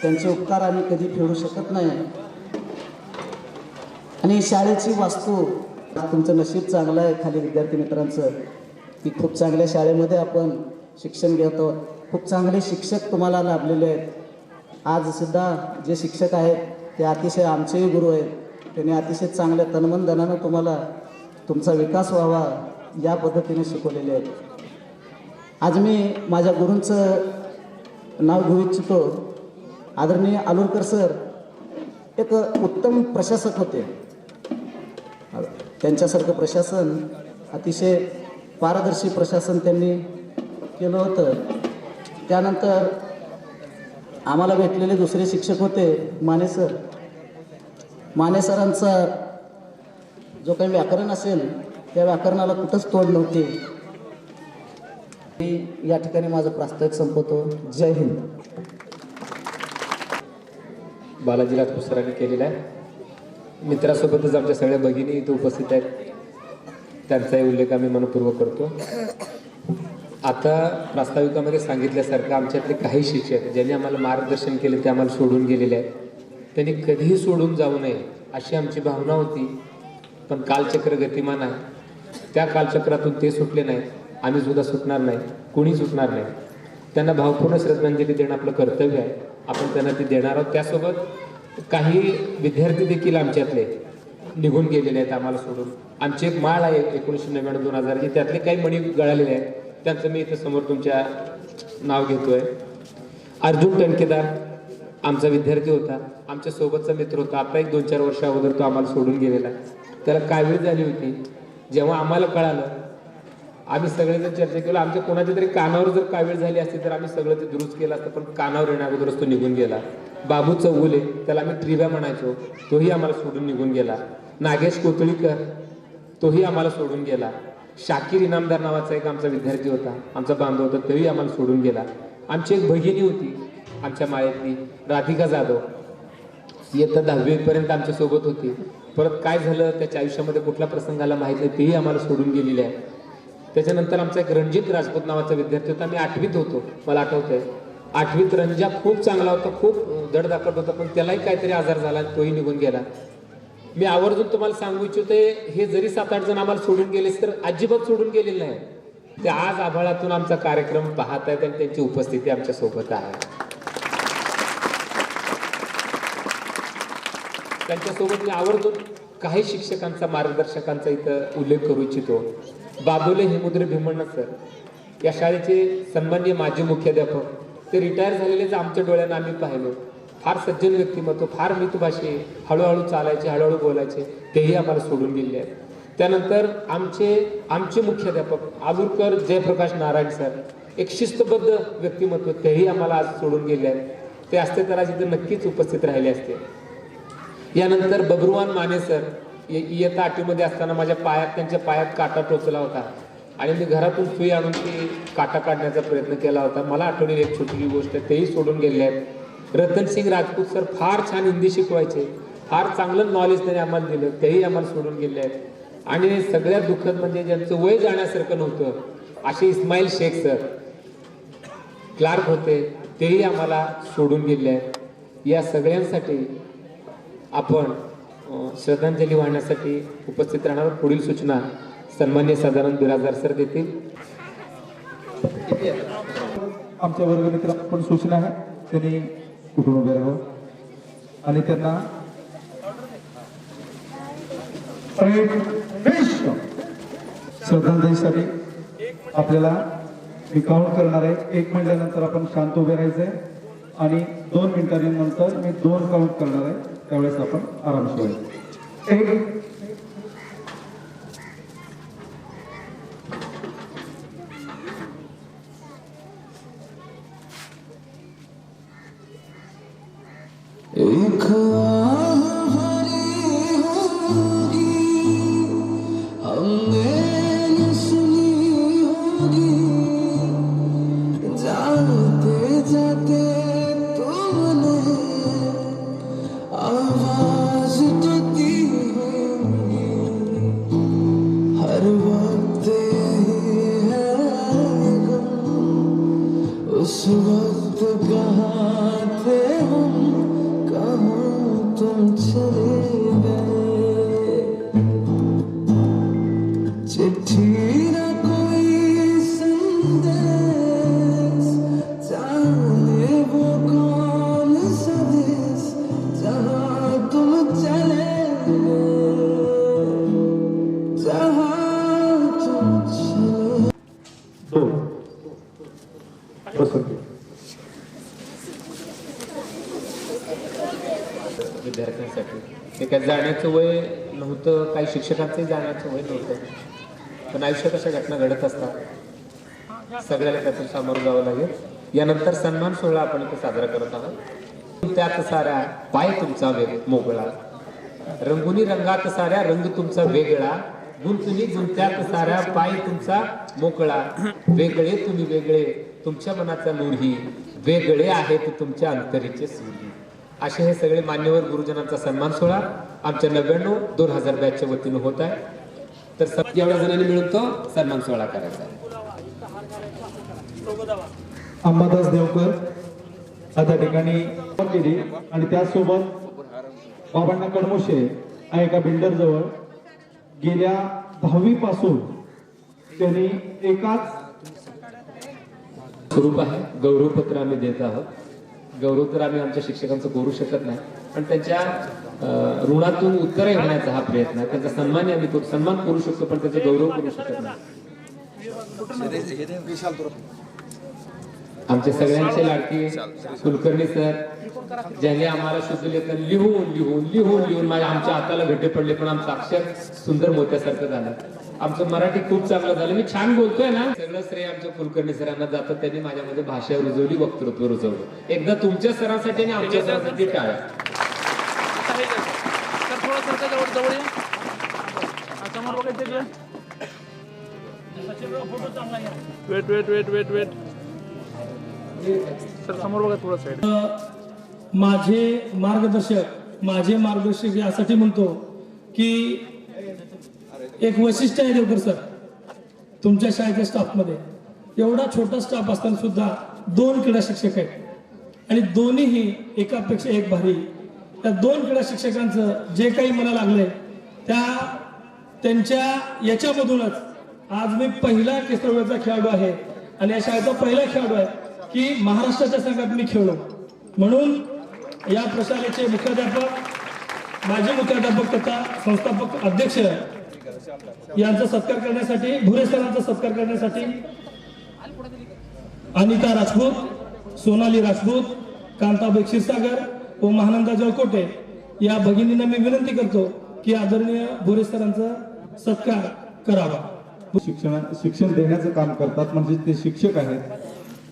त्यांचे उपकार आम्ही कधी फेडू शकत नाही. आणि शाळेची वास्तू, तुमचं नशीब चांगलं आहे खाली विद्यार्थी मित्रांचं की खूप चांगल्या शाळेमध्ये आपण शिक्षण घेतो. खूप चांगले शिक्षक तुम्हाला लाभलेले आहेत. आज सुद्धा जे शिक्षक आहेत ते अतिशय आमचेही गुरु आहेत. त्यांनी अतिशय चांगल्या तनमन धनानं तुम्हाला तुमचा विकास व्हावा या पद्धतीने शिकवलेले आहेत. आज मी माझ्या गुरूंचं नाव घेऊ इच्छितो. आदरणीय आलुरकर सर एक उत्तम प्रशासक होते. त्यांच्यासारखं प्रशासन, अतिशय पारदर्शी प्रशासन त्यांनी केलं होतं. त्यानंतर आम्हाला भेटलेले दुसरे शिक्षक होते माने सर. माने सरांचा जो काही व्याकरण असेल त्या व्याकरणाला कुठंच तोड नव्हती. मी या ठिकाणी माझं प्रास्ताविक संपवतो. जय हिंद. बालाजी राजपूत सरांनी केलेला आहे. मित्रासोबतच आमच्या सगळ्या भगिनी इथे उपस्थित आहेत, त्यांचाही उल्लेख आम्ही मनपूर्वक करतो. आता प्रास्ताविकामध्ये सांगितल्यासारखं आमच्यातले काही शिक्षक ज्यांनी आम्हाला मार्गदर्शन केले ते आम्हाला सोडून गेलेले आहेत. त्यांनी कधीही सोडून जाऊ नये अशी आमची भावना होती. पण कालचक्र गतिमान आहे, त्या कालचक्रातून ते सुटले नाहीत, आम्ही सुद्धा सुटणार नाही, कोणी सुटणार नाही. त्यांना भावपूर्ण श्रद्धांजली देणं आपलं कर्तव्य आहे. आपण त्यांना ती देणार आहोत. त्यासोबत काही विद्यार्थी देखील आमच्यातले निघून गेलेले आहेत आम्हाला सोडून. आमची एक माळ आहे 1999-2000ची, त्यातले काही मणी गळालेले आहेत. त्यांचं मी इथं समोर तुमच्या नाव घेतोय. अर्जुन टणकेदार आमचा विद्यार्थी होता, आमच्या सोबतचा मित्र होता. आता एक 2-4 वर्ष अगोदर तो आम्हाला सोडून गेलेला. त्याला कावीळ झाली होती. जेव्हा आम्हाला कळालं, आम्ही सगळेजण चर्चा केलं. आमच्या कोणाच्या तरी कानावर जर कावीळ झाली असती तर आम्ही सगळं ते दुरुस्त केलं असतं, पण कानावर येण्या अगोदरच तो निघून गेला. बाबू चौगुले, त्याला आम्ही ट्रिव्या म्हणायचो, तोही आम्हाला सोडून निघून गेला. नागेश कोतळीकर, तोही आम्हाला सोडून गेला. शाकीर इनामदार नावाचा एक आमचा विद्यार्थी होता, आमचा बांधव होता, तोही आम्हाला सोडून गेला. आमची एक भगिनी होती आमच्या माळ्यातली, राधिका जाधव, इयत्ता 10वीपर्यंत आमच्या सोबत होती. परत काय झालं, त्याच्या आयुष्यामध्ये कुठला प्रसंग आला माहीत नाही, तेही आम्हाला सोडून गेलेले आहे. त्याच्यानंतर आमचा एक रणजित राजपूत नावाचा विद्यार्थी होता. मी 8वीत होतो, मला आठवतंय. 8वीत रंजा खूप चांगला होता, खूप धडधाकट होता, पण त्यालाही काहीतरी आजार झाला, तोही निघून गेला. मी आवर्जून तुम्हाला सांगू इच्छितो, हे जरी 7-8 जण आम्हाला सोडून गेलेस तर अजिबात सोडून गेलेले नाही. ते आज आभाळातून आमचा कार्यक्रम पाहत आहेत आणि त्यांची उपस्थिती आमच्या सोबत आहे. त्यांच्यासोबत मी आवर्जून काही शिक्षकांचा, मार्गदर्शकांचा इथं उल्लेख करू इच्छितो. बाबुले हेमुद्रे भीमण्णा सर, या शाळेचे सन्माननीय माजी मुख्याध्यापक, ते रिटायर झालेलेच आमच्या डोळ्यानं आम्ही पाहिलो. फार सज्जन व्यक्तिमत्व, फार मितभाषी, हळूहळू चालायचे, हळूहळू बोलायचे, तेही आम्हाला सोडून गेले आहेत. त्यानंतर आमचे मुख्याध्यापक आलूरकर जयप्रकाश नारायण सर, एक शिस्तबद्ध व्यक्तिमत्व, तेही आम्हाला आज सोडून गेले आहेत. ते असते तर आज इथे नक्कीच उपस्थित राहिले असते. यानंतर बबरुवान माने सर, इयत्ता 8वीमध्ये असताना त्यांच्या पायात काटा टोचला होता आणि मी घरातून सुई आणून ती काटा काढण्याचा प्रयत्न केला होता. मला आठवणी एक छोटी गोष्ट, तेही सोडून गेले आहेत. रतनसिंग राजपूत सर फार छान हिंदी शिकवायचे, फार चांगलं नॉलेज त्यांनी आम्हाला दिलं, तेही आम्हाला सोडून गेले आहेत. आणि सगळ्यात दुःखद म्हणजे ज्यांचं वय जाण्यासारखं नव्हतं असे इस्माईल शेख सर, क्लार्क होते, तेही आम्हाला सोडून गेले आहेत. या सगळ्यांसाठी आपण श्रद्धांजली वाहण्यासाठी उपस्थित राहणार. पुढील सूचना सन्माननीय सदानंद बिराजदार सर देतील. आमच्या वर्गमित्रांना पण सूचना आहे, त्यांनी कुठून उभे राहावं आणि त्यांना श्रद्धांजलीसाठी आपल्याला मी काउंट करणार आहे. 1 म्हणल्यानंतर आपण शांत उभे राहायचंय आणि 2 मिनिटांनंतर मी 2 काउंट करणार आहे, त्यावेळेस आपण आरामशीर व्हायचं. 1 हमने न सुनी होगी, जाते जाते तुमने आवाज तो दी होगी. हर वक्त यही है गम, उस वक्त कहाँ थे हम, कहाँ तुम चले गए. चिट्ठी न कोई संदेश, जाने वो कौन सा देश, जहाँ तुम चले गए, जहाँ तुम चले. विद्यार्थ्यांसाठी ते काय जाण्याचं वय नव्हतं, काही शिक्षकांचंही जाण्याचं वय नव्हतं, पण आयुष्यात अशा घटना घडत असतात. सगळ्याला त्यातून सामोरं जावं लागेल. यानंतर सन्मान सोहळा आपण इथे साजरा करत आहोत. त्यात साऱ्या पाय तुमचा वेग मोगळा, रंगुनी रंगात साऱ्या रंग तुमचा वेगळा, गुंतुनी गुंत्यात साऱ्या पाय तुमचा मोकळा. वेगळे तुम्ही वेगळे, तुमच्या मनाचा नूरही, वेगळे आहेत तुमच्या अंतरीचे सूर्य. असे हे सगळे मान्यवर गुरुजनांचा सन्मान सोहळा आमच्या 99-2000 बॅचच्या वतीनं होत आहे. तर एवढ्या जणांनी मिळून तो सन्मान सोहळा करायचा आहे. अंबादास देवकर त्या ठिकाणी केली आणि त्याचसोबत बाबांना कडमोशे एका बिल्डर जवळ गेल्या 10वी पासून त्यांनी एकाच स्वरूप आहे. गौरवपत्र आम्ही देत आहोत. गौरव तर आम्ही आमच्या शिक्षकांचं करू शकत नाही, पण त्यांच्या ऋणातून उत्तरही होण्याचा हा प्रयत्न आहे. त्यांचा सन्मान आम्ही सन्मान करू शकतो, पण त्याचा गौरव करू शकत नाही. आमचे सगळ्यांचे लाडके कुलकर्णी सर, ज्यांनी आम्हाला शुद्ध लेखन लिहून लिहून लिहून लिहून आमच्या हाताला घट्टे पडले, पण आमचं अक्षर सुंदर मोत्यासारखं झालं. आमचं मराठी खूप चांगलं झालं. मी छान बोलतोय ना, सगळं श्रेय आमच्या कुलकर्णी सरांना जातं. त्यांनी माझ्यामध्ये भाषा रुजवली, वक्तृत्व रुजवलं. एकदा तुमच्या सरांसाठी आणि आमच्या सरांसाठी टाळ्या. Wait wait wait wait wait sir, समोर बघा थोडं साईड. माझे मार्गदर्शक यासाठी म्हणतो की एक वैशिष्ट्य आहे देवकर सर, तुमच्या शाळेच्या स्टाफमध्ये एवढा छोटा स्टाफ असताना सुद्धा 2 क्रीडा शिक्षक आहेत. आणि दोन्हीही एकापेक्षा एक भारी. त्या 2 क्रीडा शिक्षकांचं जे काही मला लागलंय त्यांच्या याच्यामधूनच आज मी पहिला केसरवेचा खेळाडू आहे आणि या शाळेचा पहिला खेळाडू आहे की महाराष्ट्राच्या संघात मी खेळलो. म्हणून या प्रशालेचे मुख्याध्यापक, माजी मुख्याध्यापक तथा संस्थापक अध्यक्ष यांचा सत्कार करण्यासाठी, भुरे सरांचा सत्कार करण्यासाठी अनिता राजपूत, सोनाली राजपूत, कांताबाई क्षीरसागर व महानंदा जळकोटे या भगिनींना मी विनंती करतो की आदरणीय भुरे सरांचा सत्कार करावा. शिक्षण देण्याचं काम करतात, म्हणजे ते शिक्षक आहेत.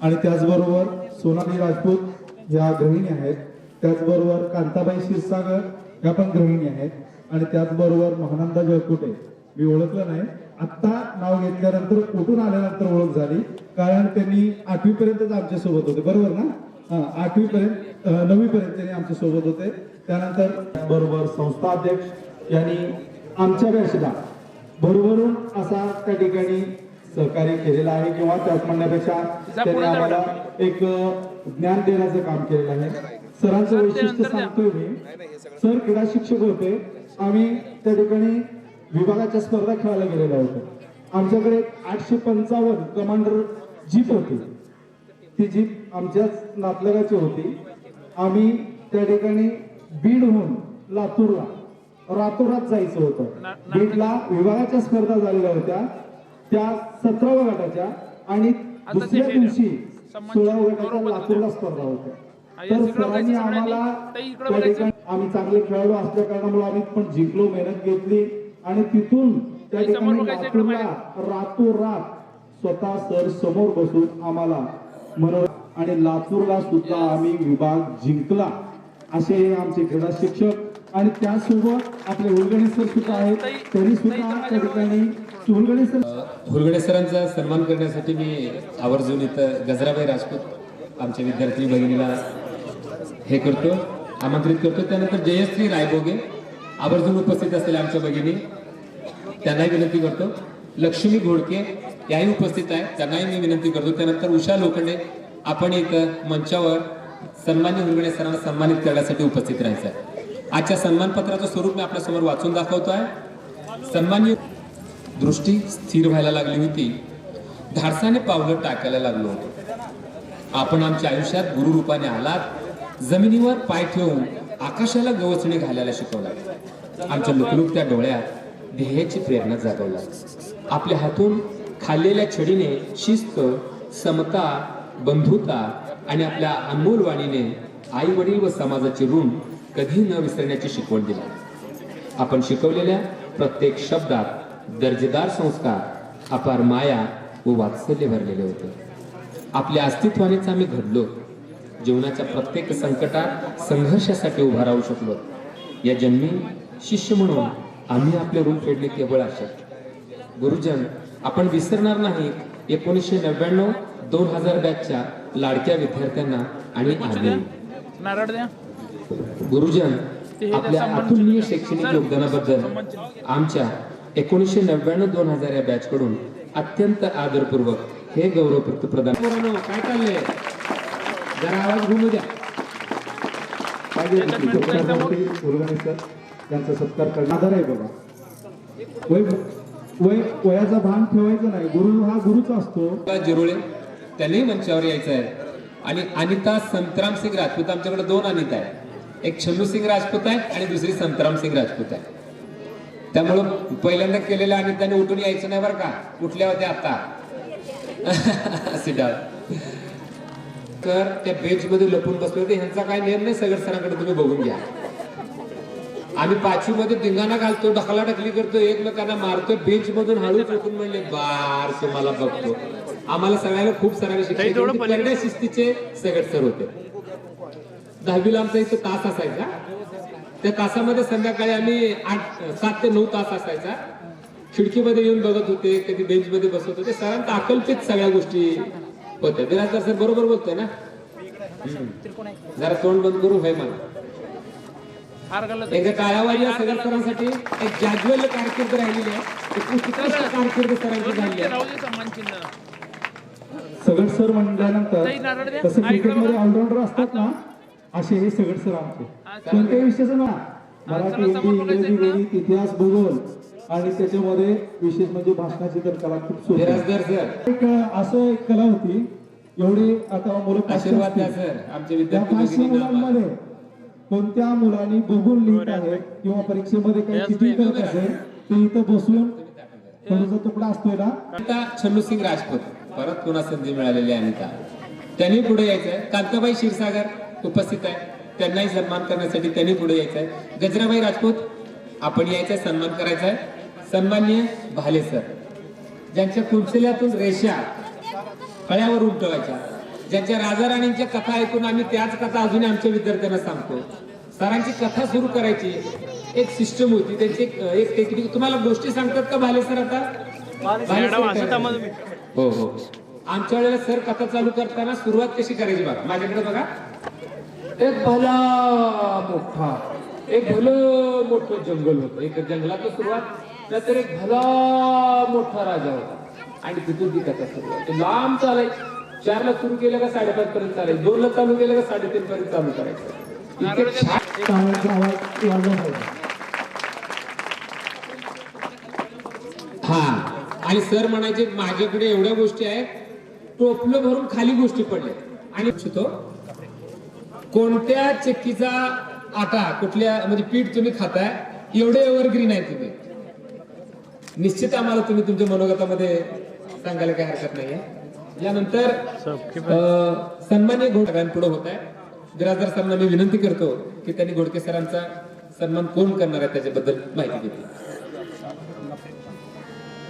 आणि त्याचबरोबर सोनाली राजपूत या गृहिणी आहेत, त्याचबरोबर कांताबाई क्षीरसागर या पण गृहिणी आहेत, आणि त्याचबरोबर महानंदा जळकोटे मी ओळखलं नाही, आत्ता नाव घेतल्यानंतर कुठून आल्यानंतर ओळख झाली, कारण त्यांनी 8वी पर्यंतच आमच्या सोबत होते, बरोबर ना? 8वी पर्यंत 9वी पर्यंत त्यांनी आमच्या सोबत होते. त्यानंतर बरोबर संस्था अध्यक्ष यांनी आमच्या बॅचला भरभरून असा त्या ठिकाणी सहकार्य केलेलं आहे, किंवा त्याच म्हणण्यापेक्षा त्यांनी आम्हाला एक ज्ञान देण्याचं काम केलेलं आहे. सरांचं वैशिष्ट्य सांगतोय मी, सर क्रीडा शिक्षक होते. आम्ही त्या ठिकाणी विभागाच्या स्पर्धा खेळायला गेलेलो होतो. आमच्याकडे 855 कमांडर जीप होती. ती जीप आमच्याच नातलगाची होती. आम्ही त्या ठिकाणी बीडहून लातूरला रातोरात जायचं होतं. बीडला विभागाच्या स्पर्धा झालेल्या होत्या, त्या 17व्या गटाच्या, आणि दुसऱ्या दिवशी 16व्या गटाच्या लातूरला स्पर्धा होत्या. तर सरांनी आम्हाला त्या ठिकाणी, आम्ही चांगले खेळाडू असल्या कारणामुळे आम्ही पण जिंकलो, मेहनत घेतली, आणि तिथून त्या ठिकाणी लातूरला रातोरात स्वतः सर समोर बसून आम्हाला मनोरंजन, आणि लातूरला सुद्धा आम्ही विभाग जिंकला. असे आमचे क्रीडा शिक्षक. आणि त्यासोबत आपले हुलगणे सर सुद्धा आहेत, तरी सुद्धा त्या ठिकाणी हुलगणे सरांचा सन्मान करण्यासाठी मी आवर्जून इथं गजराबाई राजपूत आमच्या विद्यार्थी भगिनीला हे करतो, आमंत्रित करतो. त्यानंतर जयश्री रायबोगे आवर्जून उपस्थित असलेल्या आमच्या भगिनी, त्यांनाही विनंती करतो. लक्ष्मी घोडके याही उपस्थित आहे, त्यांनाही मी विनंती करतो. त्यानंतर उषा लोखंडे, आपण इथं मंचावर सन्मान्य हुलगणे सरांना सन्मानित करण्यासाठी उपस्थित राहायचं आहे. आजच्या सन्मानपत्राचं स्वरूप मी आपल्यासमोर वाचून दाखवतो आहे. सन्मान्य दृष्टी स्थिर व्हायला लागली होती, धाडसाने पावलं टाकायला लागलो होतो. आपण आमच्या आयुष्यात गुरुरूपाने आलात, जमिनीवर पाय ठेवून आकाशाला गवसणी घालायला शिकवला. आमच्या लुकलुकत्या डोळ्यात ध्येयाची प्रेरणा जागवला. आपल्या हातून खाल्लेल्या छडीने शिस्त, समता, बंधुता आणि आपल्या अनमोल वाणीने आई वडील व समाजाचे ऋण कधी न विसरण्याची शिकवण दिली. आपण शिकवलेल्या प्रत्येक शब्दात दर्जेदार संस्कार, अपार माया व वात्सल्य भरलेले होते. आपल्या अस्तित्वानेच आम्ही घडलो. जीवनाच्या प्रत्येक संकटात संघर्षासाठी उभा राहू शकलो. या जन्मी शिष्य म्हणून आम्ही आपले ऋण फेडले केवळ अशक्य. गुरुजन, आपण विसरणार नाही 1999-2000 बॅचच्या लाडक्या विद्यार्थ्यांना आणि आम्ही. गुरुजन, आपल्या अतुलनीय शैक्षणिक योगदानाबद्दल आमच्या 1999-2000 या बॅच कडून अत्यंत आदरपूर्वक हे गौरवपत्र प्रदान. काय चाललंय, जरा आवाज घुमू द्या. त्यांचा सत्कार करणार आहे. बघा, वयाचा भान ठेवायचं नाही, गुरु हा गुरुच असतो. जिरोळे त्यांनी मंचावर यायचं आहे. आणि अनिता संतराम सिंग राजपूत, आमच्याकडे 2 अनिता आहे, एक छन्नू सिंग राजपूत आहे आणि दुसरी संतराम सिंग राजपूत आहे. त्यामुळं पहिल्यांदा केलेल्या अनिताने उठून यायचं नाही बरं का, कुठल्या होत्या आता तर त्या बेंच मध्ये लपून बसले होते. ह्यांचा काय नियम नाही, सगळं सरांकडे तुम्ही बघून घ्या. आम्ही 5वी मध्ये धिंगाणा घालतो, ढकलाढकली करतो, एकमेकांना मारतो, बेंच मधून हळूच उठून म्हणले बार तुम्हाला बघतो. आम्हाला सगळ्यांना खूप सरांनी शिकले. शिस्तीचे सगळे सर होते. 10वीला आमचा इथं तास असायचा, त्या तासामध्ये संध्याकाळी आम्ही 7 ते 9 तास असायचा. खिडकीमध्ये येऊन बघत होते, कधी बेंच मध्ये बसत होते. सरांचा अकल्पित सगळ्या गोष्टी होत्या. बिराजदार सर बरोबर बोलतोय ना, जरा तोंड बंद करू होय मला. एकदा टाळावाजी या सगळ्या सरांसाठी. एक जाज्वल्य कारकीर्द राहिलेली आहे, कारकीर्द सरांची झाली आहे. सगळ सर म्हणल्यानंतर तसं क्रिकेटमध्ये ऑलराऊंडर असतात ना, असे हे सगळ सर आमचे. कोणत्याही विषयाचं ना, मराठी, हिंदी, इंग्रजी, गणित, इतिहास, भूगोल आणि त्याच्यामध्ये विशेष म्हणजे भाषणाची तर कला खूप सुंदर. एक असं एक कला होती, एवढी आता मुलं 500 मुलांमध्ये कोणत्या मुलांनी भूगोल लिहित आहे किंवा परीक्षेमध्ये काही किती करत असेल ते इथं बसून थोडासा तुकडा असतोय ना. छन्नू सिंग राजपूत, परत पुन्हा संधी मिळालेली आहे अनिता, त्यांनी पुढे यायचंय. कांताबाई क्षीरसागर उपस्थित आहे, त्यांनाही सन्मान करण्यासाठी त्यांनी पुढे यायचंय. गजराबाई राजपूत, आपण यायचंय, सन्मान करायचा आहे. सन्माननीय भाले सर, ज्यांच्या कुंचल्यातून रेषा कळ्यावर उमटवायच्या, ज्यांच्या राजा राणींच्या कथा ऐकून आम्ही त्याच कथा अजूनही आमच्या विद्यार्थ्यांना सांगतो. सरांची कथा सुरू करायची एक सिस्टम होती, त्यांची एक टेक्निक. तुम्हाला गोष्टी सांगतात का भाले सर आता? हो हो, आमच्या वेळेला सर कथा चालू करताना सुरुवात कशी करायची बघा, माझ्याकडे बघा. एक भला मोठं जंगल होतं, एक जंगलात सुरुवात, नंतर एक भला मोठा राजा होता आणि तिथून ती कथा सुरू लांब चालायची. 4 ला सुरू केलं का 5:30 पर्यंत चालायचं, 2 ला चालू केलं का 3:30 पर्यंत चालू करायचं. हा, आणि सर म्हणायचे माझ्याकडे एवढ्या गोष्टी आहेत, टोपलं भरून खाली गोष्टी पडल्या. आणि कोणत्या चक्कीचा आटा, कुठल्या म्हणजे पीठ तुम्ही खाताय, एवढे एव्हरग्रीन आहे तुम्ही, निश्चित आम्हाला तुम्ही तुमच्या मनोगतामध्ये सांगायला काही हरकत नाहीये. यानंतर सन्मान्य घोडके पुढे होत आहे. बिराजदार सरांना मी विनंती करतो की त्यांनी घोडके सरांचा सन्मान कोण करणार आहे त्याच्याबद्दल माहिती देतील.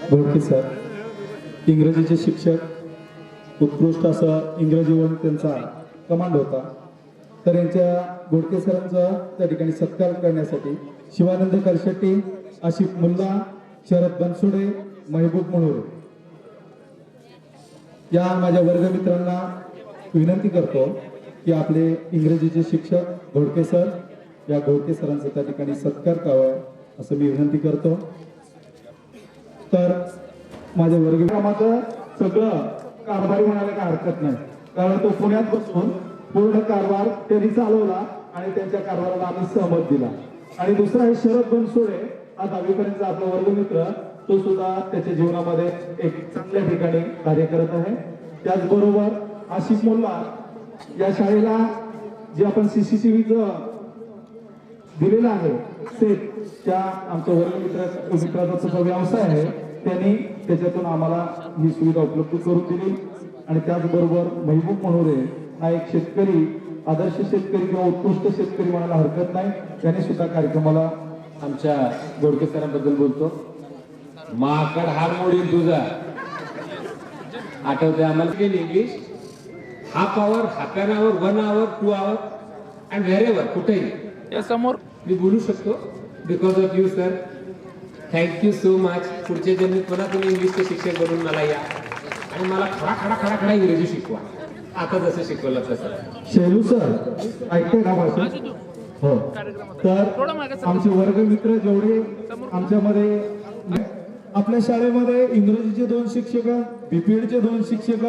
घोडके सर इंग्रजीचे शिक्षक, उत्कृष्ट असं इंग्रजीवर त्यांचा कमांड होता. तर यांच्या घोडके सरांचा त्या ठिकाणी सत्कार करण्यासाठी शिवानंद करशेट्टी, आशिफ मुल्ला, शरद बनसोडे, महबूब मनोरे या माझ्या वर्गमित्रांना विनंती करतो की आपले इंग्रजीचे शिक्षक घोडके सर, या घोडके सरांचा त्या ठिकाणी सत्कार करावा असं मी विनंती करतो. तर माझ्या वर्गमित्रांचं सगळं कारभारी म्हणायला काही हरकत नाही, कारण तो पुण्यात बसून पूर्ण कारभार त्यांनी चालवला आणि त्यांच्या कारभाराला आम्ही सहमत दिला. आणि दुसरा आहे शरद बनसोडे, हा 10वी पर्यंतचा आपला वर्गमित्र, तो सुद्धा त्याच्या जीवनामध्ये एक चांगल्या ठिकाणी कार्य करत आहे. त्याचबरोबर आशिफ मुल्ला, या शाळेला जे आपण CCTVचं दिलेलं आहे सेट, त्या आमच्या वर्गमित्राचा जो व्यवसाय आहे त्यांनी त्याच्यातून आम्हाला ही सुविधा उपलब्ध करून दिली. आणि त्याचबरोबर महबूब मनोरे हा एक शेतकरी, आदर्श शेतकरी किंवा उत्कृष्ट शेतकरी म्हणायला हरकत नाही, त्याने सुद्धा कार्यक्रमाला आमच्या घोडके सरांबद्दल बोलतो. माकड हार मोडील तुझा, आठवते आम्हाला केली English, half hour, half an hour, 1 hour, 2 hour and wherever, कुठेही समोर मी बोलू शकतो. Because of you sir, thank you so much. पुढच्या जन्मीत पुन्हा तुम्ही इंग्लिशचे शिक्षक बनून मला या आणि मला खडा इंग्रजी शिकवा, आता जसं शिकवलं तसं. शेलू सर ऐकते का भाषा? हो. तर आमचे वर्गमित्र जेवढे आमच्यामध्ये, आपल्या शाळेमध्ये इंग्रजीचे 2 शिक्षक, BPEDचे 2 शिक्षक,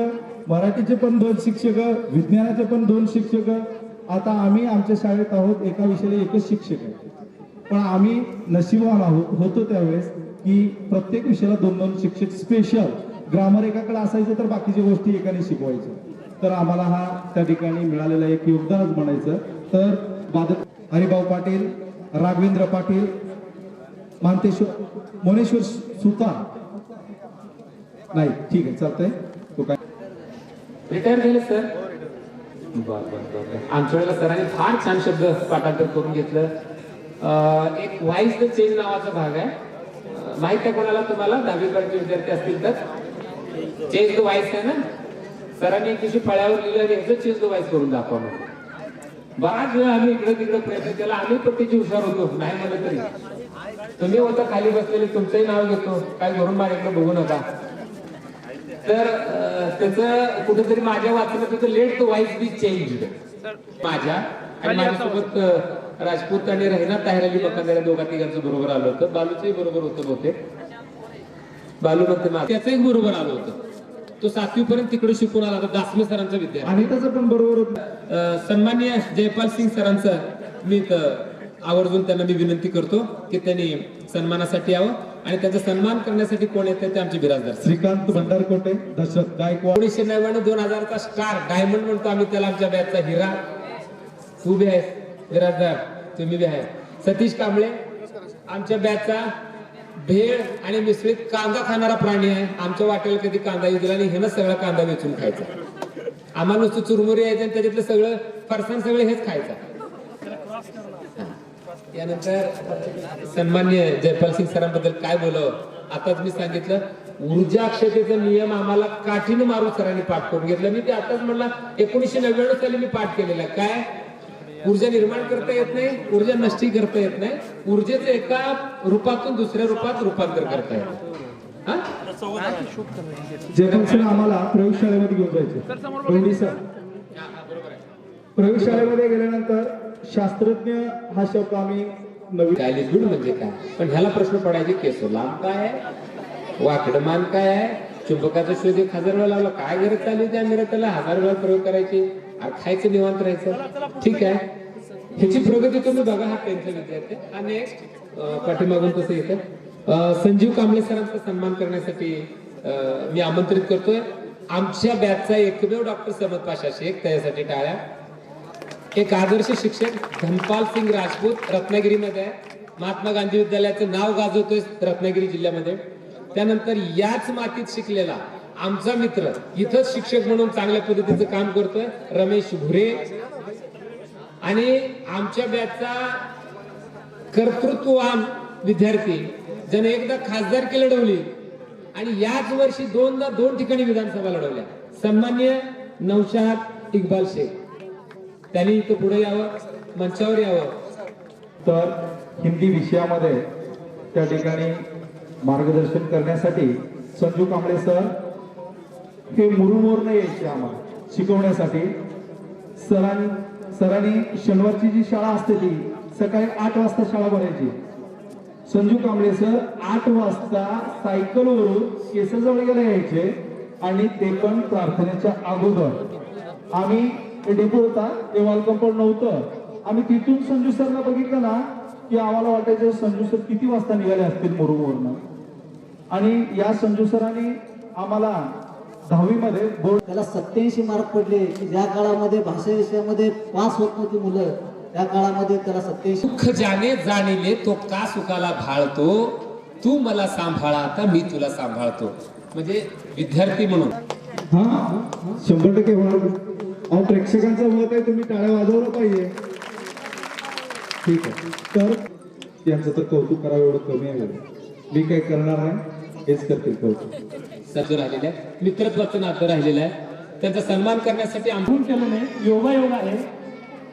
मराठीचे पण 2 शिक्षक, विज्ञानाचे पण 2 शिक्षक. आता आम्ही आमच्या शाळेत आहोत, एका विषयाला एकच शिक्षक आहे. पण आम्ही नशिबवान होतो त्यावेळेस की प्रत्येक विषयाला 2-2 शिक्षक, स्पेशल ग्रामर एकाकडे असायचं तर बाकीच्या गोष्टी एकाने शिकवायच्या. तर आम्हाला हा त्या ठिकाणी मिळालेला एक योगदानच म्हणायचं. तर हरिभाऊ पाटील, राघवेंद्र पाटील, मोनेश्वर सुतार, नाही ठीक आहे चालतंय, तो काय रिटायर झाले सर. आमच्या वेळेला सरांनी फार छान शब्द पाठांतर करून घेतलं. एक व्हाईस द चेंज नावाचा भाग आहे, माहित आहे कोणाला तुम्हाला? 10वी पर्यंत विद्यार्थी असतील तर चेंज द व्हाईस आहे ना. सरांनी एक दिवशी फळ्यावर लिहिलं, ह्याचं चेंज द व्हाईस करून दाखवा म्हणून. बराच वेळ आम्ही इकडे तिकडे प्रयत्न केला, आम्ही पण त्याची हुशार होतो, नाही म्हणलं तरी. तुम्ही होता खाली बसलेले, तुमचंही नाव घेतो, काय घरून माझ्याकडे बघू नका. तर त्याचं कुठेतरी माझ्या वाचनात होतं, let the voice be changed. माझ्या आणि माझ्यासोबत राजपूत आणि रहिना ताहेर अली मकान, 2-3 बरोबर आलं होतं. बालूचंही बरोबर होतं बहुतेक. बालू म्हणते त्याचंही बरोबर आलं होतं. तो 7वी पर्यंत तिकडे शिकून आला होता, दासमे सरांचा विद्यार्थी. आणि त्याचं पण बरोबर होतं. सन्माननीय जयपाल सिंग सरांचं मी आवर्जून त्यांना मी विनंती करतो की त्यांनी सन्मानासाठी यावं आणि त्याचा सन्मान करण्यासाठी कोण येते ते आमचे बिराजदार श्रीकांत भंडारकोटे, दशरथ गायकवाड. 1999-2000चा स्टार डायमंड म्हणतो आम्ही त्याला, आमच्या बॅचचा हिरा. तू बी आहेस बिराजदार, तुम्ही बी आहे. सतीश कांबळे आमच्या बॅचचा भेळ आणि मिसळीत कांदा खाणारा प्राणी आहे. आमच्या वाटेला कधी कांदा येऊ दिला आणि ह्यानं सगळा कांदा वेचून खायचा. आम्हाला नुसतं चुरमुरी यायचं आणि त्याच्यातलं सगळं फरसाण सगळं हेच खायचं. यानंतर सन्मान्य जयपाल सिंग सरांबद्दल काय बोलावं, आताच मी सांगितलं. ऊर्जा अक्षतेचा नियम आम्हाला काठीनं मारून सरांनी पाठ करून घेतला. मी ते आताच म्हणला 1999 साली मी पाठ केलेला. काय ऊर्जा निर्माण करता येत नाही, ऊर्जा नष्टी करता येत नाही, ऊर्जेचं एका रूपातून दुसऱ्या रूपात रूपांतर करता येतं. जयपाल सर आम्हाला प्रयोगशाळेमध्ये घेऊन जायचे. प्रयोगशाळेमध्ये गेल्यानंतर शास्त्रज्ञ हा शब्द आम्ही नवीन काय लिक्विड म्हणजे काय, पण ह्याला प्रश्न पडायचे केस लांब काय आहे, वाकडमान काय आहे, चुंबकाचा शोध 1000 वेळा लावला, काय गरज चालू त्या मिरताला 1000 वेळा प्रयोग करायचे, खायचं निवांत राहायचं. ठीक आहे, ह्याची प्रगती तुम्ही बघा. हा त्यांचा विद्यार्थी आणि नेक्स्ट पाठीमागून तसं येतं. संजीव कांबळे सरांचा सन्मान करण्यासाठी मी आमंत्रित करतोय. आमच्या बॅचचा एकमेव डॉक्टर समद पाशा शेख, त्यासाठी टाळ्या. एक आदर्श शिक्षक धनपाल सिंग राजपूत रत्नागिरीमध्ये आहे, महात्मा गांधी विद्यालयाचं नाव गाजवतोय रत्नागिरी जिल्ह्यामध्ये. त्यानंतर याच मातीत शिकलेला आमचा मित्र इथंच शिक्षक म्हणून चांगल्या पद्धतीचं काम करतोय रमेश भुरे. आणि आमच्या बॅचचा कर्तृत्ववान विद्यार्थी ज्याने एकदा खासदारकी लढवली आणि याच वर्षी दोन ठिकाणी विधानसभा लढवल्या, सन्माननीय नौशाद इक्बाल शेख. त्यांनी इथं पुढे यावं, मंचावर यावं. तर हिंदी विषयामध्ये त्या ठिकाणी मार्गदर्शन करण्यासाठी संजू कांबळे सर हे मुरुमोरनं यायचे आम्हाला शिकवण्यासाठी. सरांनी शनिवारची जी शाळा असते ती सकाळी 8 वाजता शाळा भरायची. संजू कांबळे सर 8 वाजता सायकलवरून केसजवळ गेले यायचे आणि ते पण प्रार्थनेच्या अगोदर. आम्ही डेपो होता, ते वॉल कंपाऊंड नव्हतं. आम्ही तिथून संजू सरला बघितलं ना की आम्हाला वाटायचं संजू सर किती वाजता निघाले असतील मुरुमवरनं. आणि या संजू सरांनी आम्हाला 10वी मध्ये बोर्ड, त्याला 87 मार्क पडले. ज्या काळामध्ये भाषा विषयामध्ये पास होत नव्हती मुलं, त्या काळामध्ये त्याला 87. सुख ज्याने जाणिले तो का सुखाला भाळतो, तू मला सांभाळा आता मी तुला सांभाळतो. म्हणजे विद्यार्थी म्हणून हा 100% होणार. अहो प्रेक्षकांचं मत आहे, तुम्ही टाळ्या वाजवलं पाहिजे. ठीक आहे, तर यांचं तर कौतुक करावं एवढं कमी आहे. मी काही करणार नाही, हेच करतील कौतुक. सज्ज राहिलेलं आहे, मित्रत्वाचं नातं राहिलेलं आहे. त्यांचा सन्मान करण्यासाठी आम्ही केलं नाही. योगा आहे.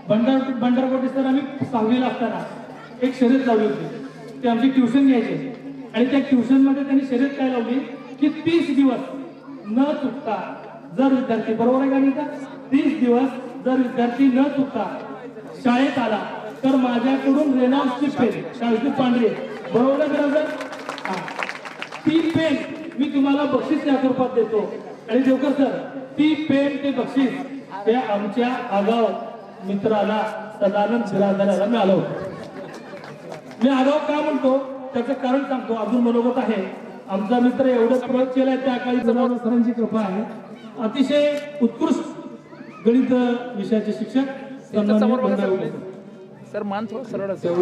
बंडारकोटे सर आम्ही 6वीला असताना एक शर्यत लावली होती. ते आमची ट्युशन घ्यायचे आणि त्या ट्युशन मध्ये त्यांनी शर्यत काय लावली की 30 दिवस न चुकता जर विद्यार्थी, बरोबर आहे का नाही, 30 दिवस जर विद्यार्थी न चुकता शाळेत आला तर माझ्याकडून रेनॉल्डची पेन, शाळेची पांढरी, बरोबर आहे बरोबर, ती पेन मी तुम्हाला बक्षीस या स्वरूपात देतो. आणि देवकर सर ती पेन ते बक्षीस त्या आमच्या आगाव मित्राला सदानंद बिराजदाराला मिळालं होतं. मी आगाव का म्हणतो त्याचं कारण सांगतो. अजून मनोगत आहे. आमचा मित्र एवढं प्रयोग केलाय त्या काळी सरांची कृपा आहे. अतिशय उत्कृष्ट गणित विषयाचे शिक्षक सर मान थोडं सरळ असेल.